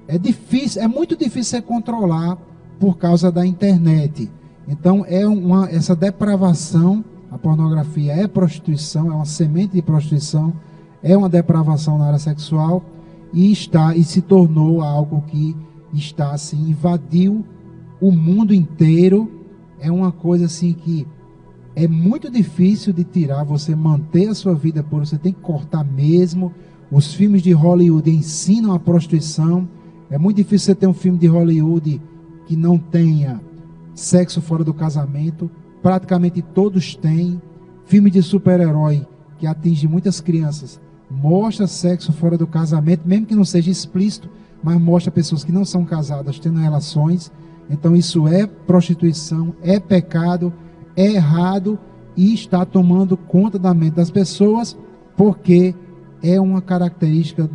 é muito difícil você controlar por causa da internet. Então essa depravação, a pornografia é prostituição, é uma semente de prostituição, é uma depravação na área sexual, e se tornou algo que está assim, invadiu o mundo inteiro. É uma coisa assim que é muito difícil de tirar, você manter a sua vida pura, você tem que cortar mesmo. Os filmes de Hollywood ensinam a prostituição. É muito difícil você ter um filme de Hollywood que não tenha sexo fora do casamento. Praticamente todos têm. Filme de super-herói que atinge muitas crianças mostra sexo fora do casamento, mesmo que não seja explícito, mas mostra pessoas que não são casadas tendo relações. Então isso é prostituição, é pecado, é errado, e está tomando conta da mente das pessoas, porque é uma característica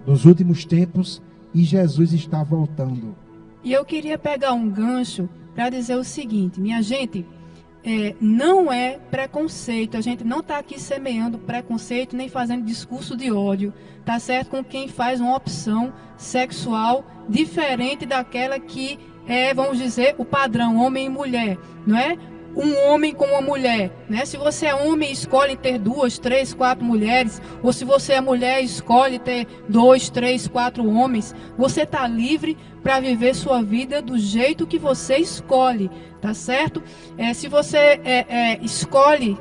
dos últimos tempos, e Jesus está voltando. E eu queria pegar um gancho para dizer o seguinte, minha gente, não é preconceito, a gente não está aqui semeando preconceito, nem fazendo discurso de ódio, tá certo? Com quem faz uma opção sexual diferente daquela que vamos dizer, o padrão homem e mulher, não é? Um homem com uma mulher, né? Se você é homem, escolhe ter 2, 3, 4 mulheres, ou se você é mulher, escolhe ter 2, 3, 4 homens. Você está livre para viver sua vida do jeito que você escolhe, tá certo? Se você escolhe,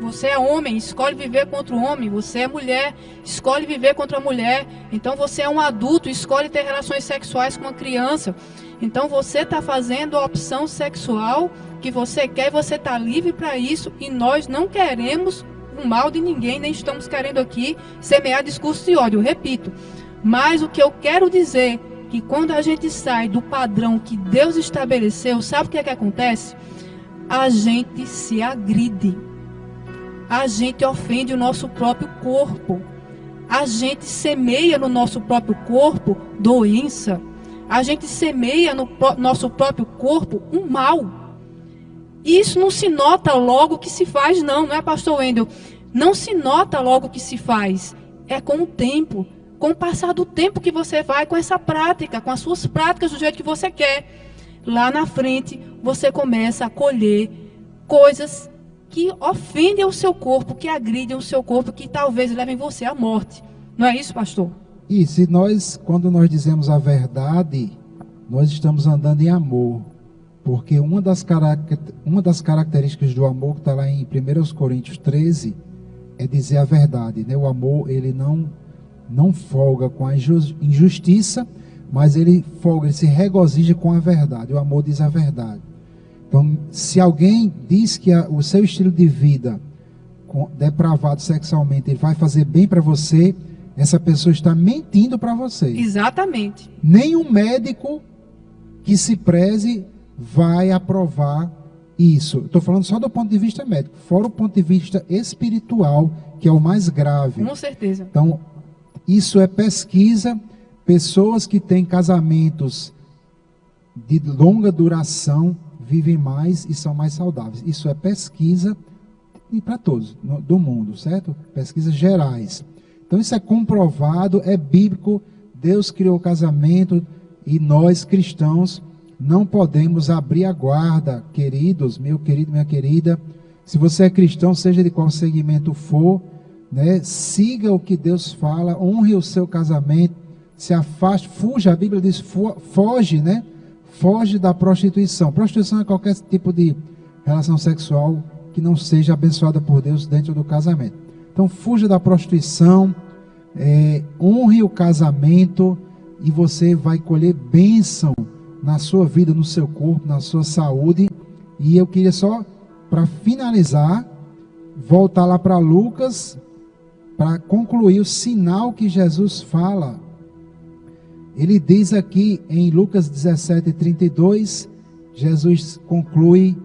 você é homem, escolhe viver contra o homem. Você é mulher, escolhe viver contra a mulher. Então você é um adulto, escolhe ter relações sexuais com uma criança. Então você está fazendo a opção sexual que você quer, você está livre para isso, e nós não queremos o mal de ninguém, nem estamos querendo aqui semear discurso de ódio. Repito, Mas o que eu quero dizer que quando a gente sai do padrão que Deus estabeleceu, sabe o que é que acontece? A gente se agride. A gente ofende o nosso próprio corpo. A gente semeia no nosso próprio corpo doença. A gente semeia no nosso próprio corpo um mal. Isso não se nota logo que se faz, não é, pastor Wendel? Não se nota logo que se faz. É com o tempo, com o passar do tempo que você vai com essa prática, com as suas práticas do jeito que você quer. Lá na frente, você começa a colher coisas que ofendem o seu corpo, que agridem o seu corpo, que talvez levem você à morte. Não é isso, pastor? Isso, e quando nós dizemos a verdade, nós estamos andando em amor. Porque uma das características do amor, que está lá em 1 Coríntios 13, é dizer a verdade, né? O amor, ele não folga com a injustiça, mas ele se regozija com a verdade. O amor diz a verdade. Então, se alguém diz que o seu estilo de vida depravado sexualmente, ele vai fazer bem para você, essa pessoa está mentindo para você. Exatamente. Nenhum médico que se preze vai aprovar isso. Estou falando só do ponto de vista médico, fora o ponto de vista espiritual, que é o mais grave. Com certeza. Então, isso é pesquisa. Pessoas que têm casamentos de longa duração vivem mais e são mais saudáveis. Isso é pesquisa e para todos do mundo, certo? Pesquisas gerais. Então isso é comprovado, é bíblico. Deus criou o casamento e nós cristãos não podemos abrir a guarda, queridos, meu querido, minha querida. Se você é cristão, seja de qual segmento for, né? Siga o que Deus fala, honre o seu casamento, se afaste, fuja. A Bíblia diz foge, né? Foge da prostituição. Prostituição é qualquer tipo de relação sexual que não seja abençoada por Deus dentro do casamento. Então, fuja da prostituição, honre o casamento e você vai colher bênção na sua vida, no seu corpo, na sua saúde. E eu queria só, para finalizar, voltar lá para Lucas, para concluir o sinal que Jesus fala. Ele diz aqui em Lucas 17:32, Jesus conclui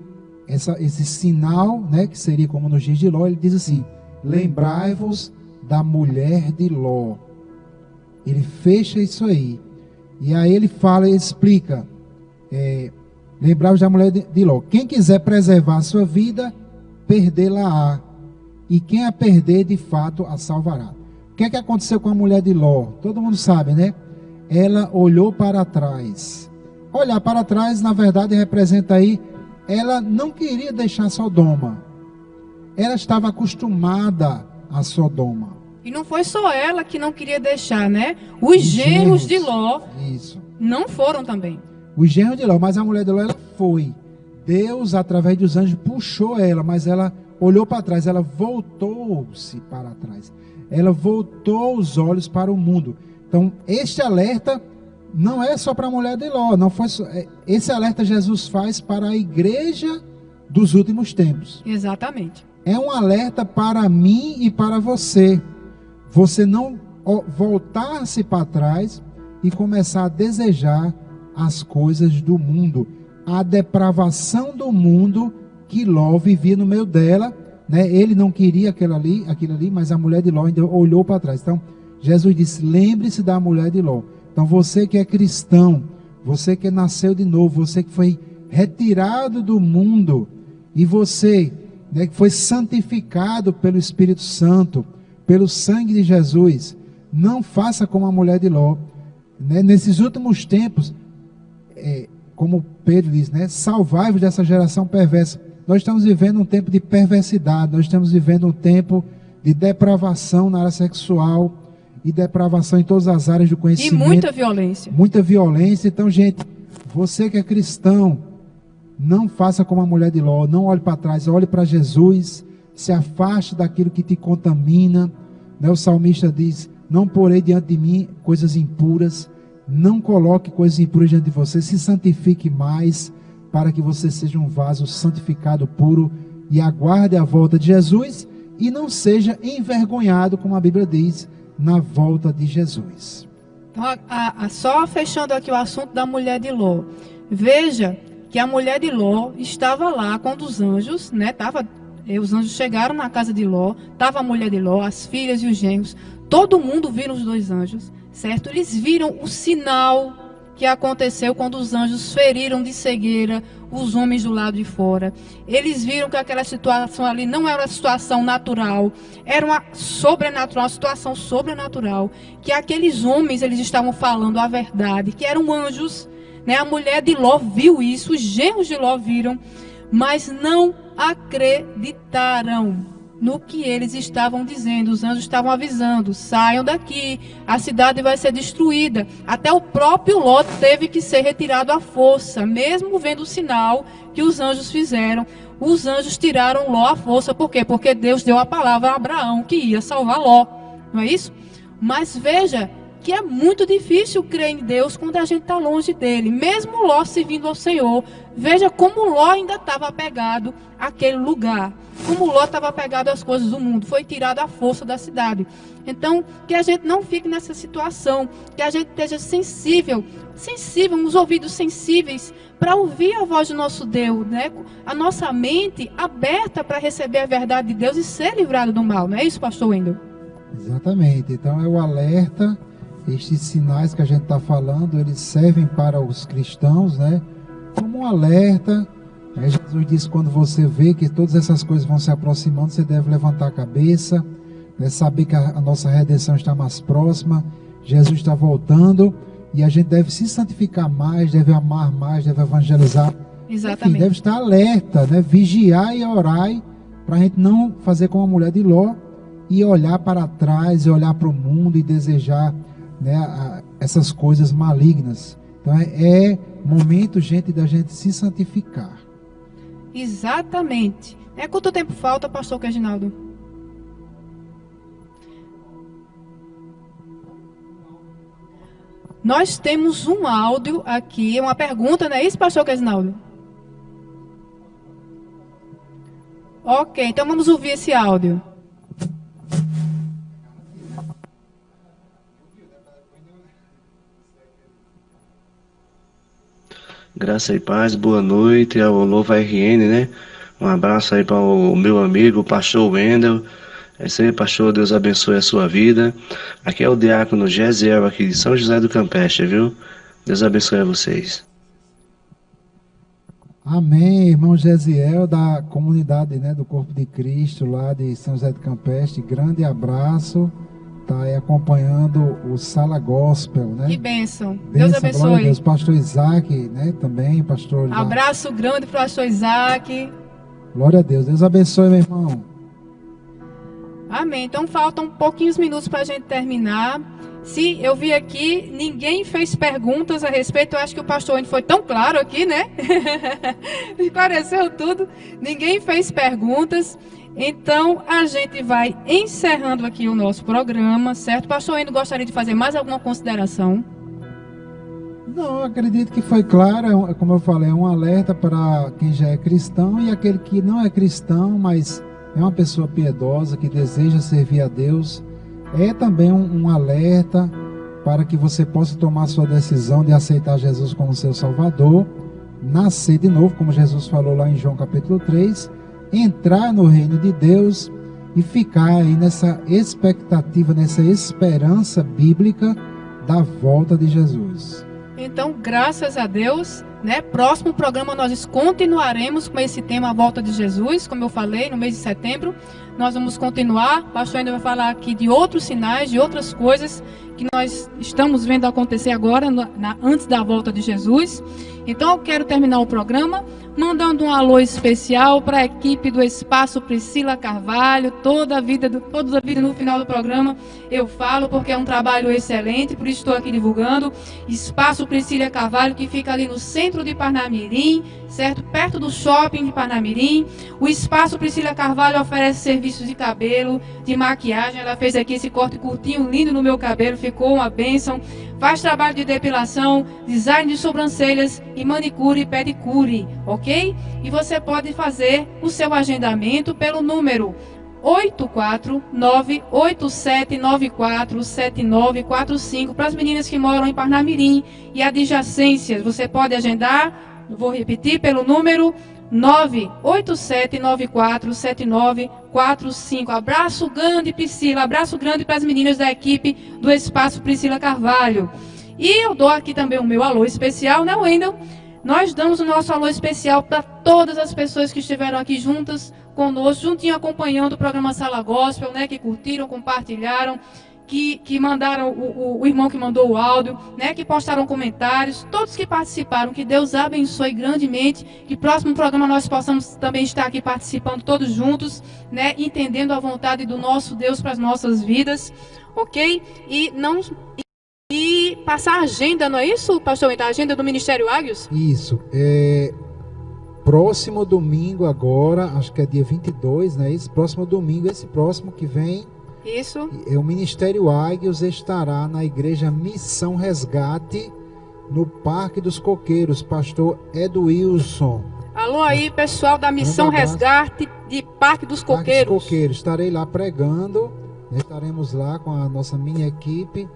esse sinal, né, que seria como nos dias de Ló. Ele diz assim: lembrai-vos da mulher de Ló. Ele fecha isso aí. E aí ele fala e explica, lembrai-vos da mulher de Ló. Quem quiser preservar a sua vida, perdê-la-á. E quem a perder, de fato, a salvará. O que é que aconteceu com a mulher de Ló? Todo mundo sabe, né? Ela olhou para trás. Olhar para trás, na verdade, representa aí, ela não queria deixar Sodoma. Ela estava acostumada a Sodoma. E não foi só ela que não queria deixar, né? Os genros de Ló não foram também. Os genros de Ló, mas a mulher de Ló, ela foi. Deus, através dos anjos, puxou ela, mas ela olhou para trás, ela voltou-se para trás. Ela voltou os olhos para o mundo. Então, este alerta não é só para a mulher de Ló, não foi só, esse alerta Jesus faz para a igreja dos últimos tempos. Exatamente. É um alerta para mim e para você. Você não voltar-se para trás e começar a desejar as coisas do mundo. A depravação do mundo que Ló vivia no meio dela, né? Ele não queria aquilo ali, mas a mulher de Ló ainda olhou para trás. Então, Jesus disse, lembre-se da mulher de Ló. Então, você que é cristão, você que nasceu de novo, você que foi retirado do mundo, e você, né, que foi santificado pelo Espírito Santo, pelo sangue de Jesus, não faça como a mulher de Ló. Né? Nesses últimos tempos, como Pedro diz, né, salvai-vos dessa geração perversa. Nós estamos vivendo um tempo de perversidade, nós estamos vivendo um tempo de depravação na área sexual, e depravação em todas as áreas do conhecimento. E muita violência. Muita violência. Então, gente, você que é cristão, não faça como a mulher de Ló, não olhe para trás, olhe para Jesus, se afaste daquilo que te contamina. Né? O salmista diz, não porei diante de mim coisas impuras, não coloque coisas impuras diante de você, se santifique mais, para que você seja um vaso santificado, puro, e aguarde a volta de Jesus, e não seja envergonhado, como a Bíblia diz, na volta de Jesus. Então, só fechando aqui o assunto da mulher de Ló. Veja que a mulher de Ló estava lá quando os anjos, né? Os anjos chegaram na casa de Ló, estava a mulher de Ló, as filhas e os genros. Todo mundo viram os dois anjos, certo? Eles viram o sinal que aconteceu quando os anjos feriram de cegueira os homens do lado de fora. Eles viram que aquela situação ali não era uma situação natural, era uma situação sobrenatural, que aqueles homens, eles estavam falando a verdade, que eram anjos, né? A mulher de Ló viu isso, os genros de Ló viram, mas não acreditaram no que eles estavam dizendo. Os anjos estavam avisando: saiam daqui, a cidade vai ser destruída. Até o próprio Ló teve que ser retirado à força, mesmo vendo o sinal que os anjos fizeram. Os anjos tiraram Ló à força. Por quê? Porque Deus deu a palavra a Abraão que ia salvar Ló, não é isso? Mas veja que é muito difícil crer em Deus quando a gente está longe dele, mesmo Ló servindo ao Senhor. Veja como Ló ainda estava apegado àquele lugar, como Ló estava apegado às coisas do mundo, foi tirado à força da cidade. Então, que a gente não fique nessa situação, que a gente esteja sensível, os ouvidos sensíveis para ouvir a voz do nosso Deus, né? A nossa mente aberta para receber a verdade de Deus e ser livrado do mal, não é isso, pastor Wendel? Exatamente, então é o alerta. Estes sinais que a gente está falando, eles servem para os cristãos, né? Como um alerta. Jesus disse: quando você vê que todas essas coisas vão se aproximando, você deve levantar a cabeça, né? Saber que a nossa redenção está mais próxima, Jesus está voltando, e a gente deve se santificar mais, deve amar mais, deve evangelizar. Exatamente. Enfim, deve estar alerta, né? Vigiar e orar, para a gente não fazer como a mulher de Ló e olhar para trás, e olhar para o mundo e desejar, né, essas coisas malignas. Então é momento, gente, da gente se santificar. Exatamente. Quanto tempo falta, pastor Reginaldo? Nós temos um áudio aqui, uma pergunta, não é isso, pastor Reginaldo? Ok, então vamos ouvir esse áudio. Graça e paz, boa noite ao Louva RN, né? Um abraço aí para o meu amigo, o pastor Wendel. É isso aí, pastor, Deus abençoe a sua vida. Aqui é o diácono Gesiel, aqui de São José do Campeche, viu? Deus abençoe a vocês. Amém, irmão Gesiel, da comunidade, né, do Corpo de Cristo, lá de São José do Campeche. Grande abraço. Está aí acompanhando o Sala Gospel, né? Que bênção. Deus abençoe. Glória a Deus. Pastor Isaac, né? Também, pastor. Abraço grande para o pastor Isaac. Glória a Deus. Deus abençoe, meu irmão. Amém. Então faltam pouquinhos minutos para a gente terminar. Se eu vi aqui, ninguém fez perguntas a respeito. Eu acho que o pastor Wendel foi tão claro aqui, né? Esclareceu tudo. Ninguém fez perguntas. Então, a gente vai encerrando aqui o nosso programa, certo? Pastor Wendel, gostaria de fazer mais alguma consideração? Não, acredito que foi claro, como eu falei, é um alerta para quem já é cristão e aquele que não é cristão, mas é uma pessoa piedosa que deseja servir a Deus. É também um alerta para que você possa tomar sua decisão de aceitar Jesus como seu Salvador, nascer de novo, como Jesus falou lá em João capítulo 3, entrar no reino de Deus e ficar aí nessa expectativa, nessa esperança bíblica da volta de Jesus. Então, graças a Deus, né? Próximo programa nós continuaremos com esse tema, a volta de Jesus, como eu falei, no mês de setembro. Nós vamos continuar, o pastor ainda vai falar aqui de outros sinais, de outras coisas que nós estamos vendo acontecer agora, antes da volta de Jesus. Então eu quero terminar o programa mandando um alô especial para a equipe do Espaço Priscila Carvalho. Toda a vida no final do programa eu falo, porque é um trabalho excelente, por isso estou aqui divulgando. Espaço Priscila Carvalho, que fica ali no centro de Parnamirim, certo? Perto do shopping de Parnamirim. O Espaço Priscila Carvalho oferece serviços de cabelo, de maquiagem. Ela fez aqui esse corte curtinho, lindo no meu cabelo, ficou uma bênção. Faz trabalho de depilação, design de sobrancelhas e manicure e pedicure, ok? E você pode fazer o seu agendamento pelo número 987947945 para as meninas que moram em Parnamirim e adjacências. Você pode agendar, vou repetir, pelo número 987947945. Abraço grande, Priscila. Abraço grande para as meninas da equipe do Espaço Priscila Carvalho. E eu dou aqui também o meu alô especial, né, Wendel? Nós damos o nosso alô especial para todas as pessoas que estiveram aqui juntas conosco, juntinho acompanhando o programa Sala Gospel, né, que curtiram, compartilharam, que mandaram, o irmão que mandou o áudio, né, que postaram comentários, todos que participaram, que Deus abençoe grandemente, que próximo programa nós possamos também estar aqui participando todos juntos, né, entendendo a vontade do nosso Deus para as nossas vidas, ok? E passar a agenda, não é isso, pastor? A agenda do Ministério Águios? Isso, próximo domingo agora, acho que é dia 22, né? Esse próximo domingo, esse próximo que vem, isso. O Ministério Águios estará na Igreja Missão Resgate, no Parque dos Coqueiros, pastor Edwilson. Alô aí, pessoal da Missão Resgate de Parque dos Coqueiros. Parque dos Coqueiros, estarei lá pregando, estaremos lá com a nossa mini equipe,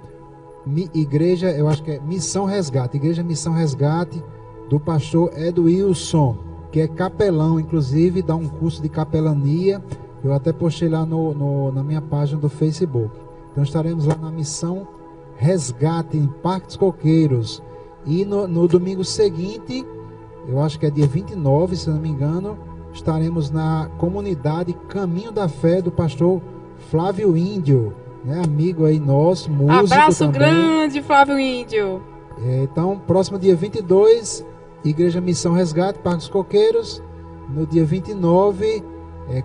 igreja, eu acho que é Missão Resgate, Igreja Missão Resgate, do pastor Edwilson, que é capelão, inclusive dá um curso de capelania. Eu até postei lá na minha página do Facebook. Então estaremos lá na Missão Resgate, em Parque dos Coqueiros. E no domingo seguinte, eu acho que é dia 29, se não me engano, estaremos na comunidade Caminho da Fé do pastor Flávio Índio, né, amigo aí nosso, músico. Abraço também. Grande, Flávio Índio. Então, próximo dia 22, Igreja Missão Resgate, Parque dos Coqueiros. No dia 29,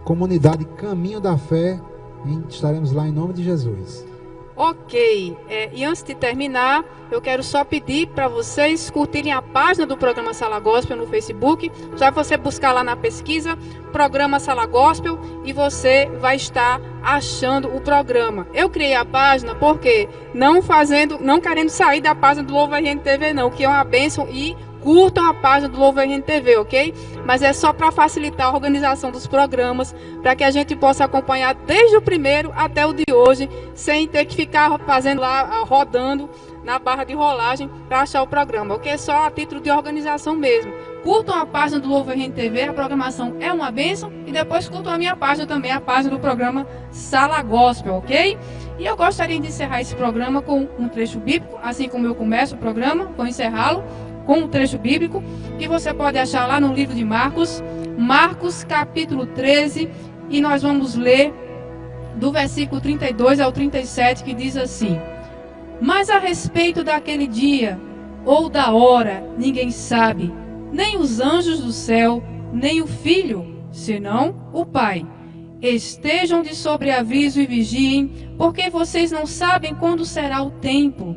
comunidade Caminho da Fé, estaremos lá em nome de Jesus. Ok, e antes de terminar, eu quero só pedir para vocês curtirem a página do programa Sala Gospel no Facebook. Só você buscar lá na pesquisa, programa Sala Gospel, e você vai estar achando o programa. Eu criei a página porque não querendo sair da página do Louva RN TV não, que é uma bênção, e curtam a página do Louva RN TV, ok? Mas é só para facilitar a organização dos programas, para que a gente possa acompanhar desde o primeiro até o de hoje, sem ter que ficar fazendo lá, rodando na barra de rolagem para achar o programa, ok? Só a título de organização mesmo. Curtam a página do Louva RN TV, a programação é uma bênção, e depois curtam a minha página também, a página do programa Sala Gospel, ok? E eu gostaria de encerrar esse programa com um trecho bíblico, assim como eu começo o programa, vou encerrá-lo com um trecho bíblico que você pode achar lá no livro de Marcos, Marcos capítulo 13, e nós vamos ler do versículo 32 ao 37, que diz assim: Mas a respeito daquele dia ou da hora ninguém sabe, nem os anjos do céu, nem o Filho, senão o Pai. Estejam de sobreaviso e vigiem, porque vocês não sabem quando será o tempo.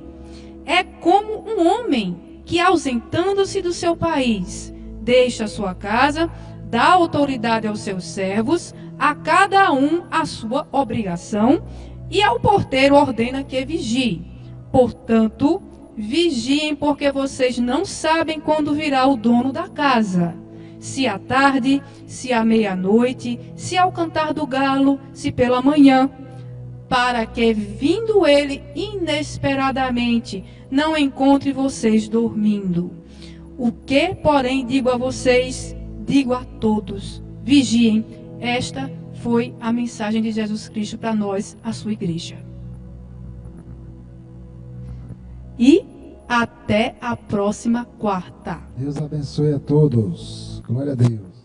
É como um homem que, ausentando-se do seu país, deixa sua casa, dá autoridade aos seus servos, a cada um a sua obrigação, e ao porteiro ordena que vigie. Portanto, vigiem, porque vocês não sabem quando virá o dono da casa. Se à tarde, se à meia-noite, se ao cantar do galo, se pela manhã, para que, vindo ele inesperadamente, não encontre vocês dormindo. O que, porém, digo a vocês, digo a todos: vigiem. Esta foi a mensagem de Jesus Cristo para nós, a sua igreja. E até a próxima quarta. Deus abençoe a todos. Glória a Deus.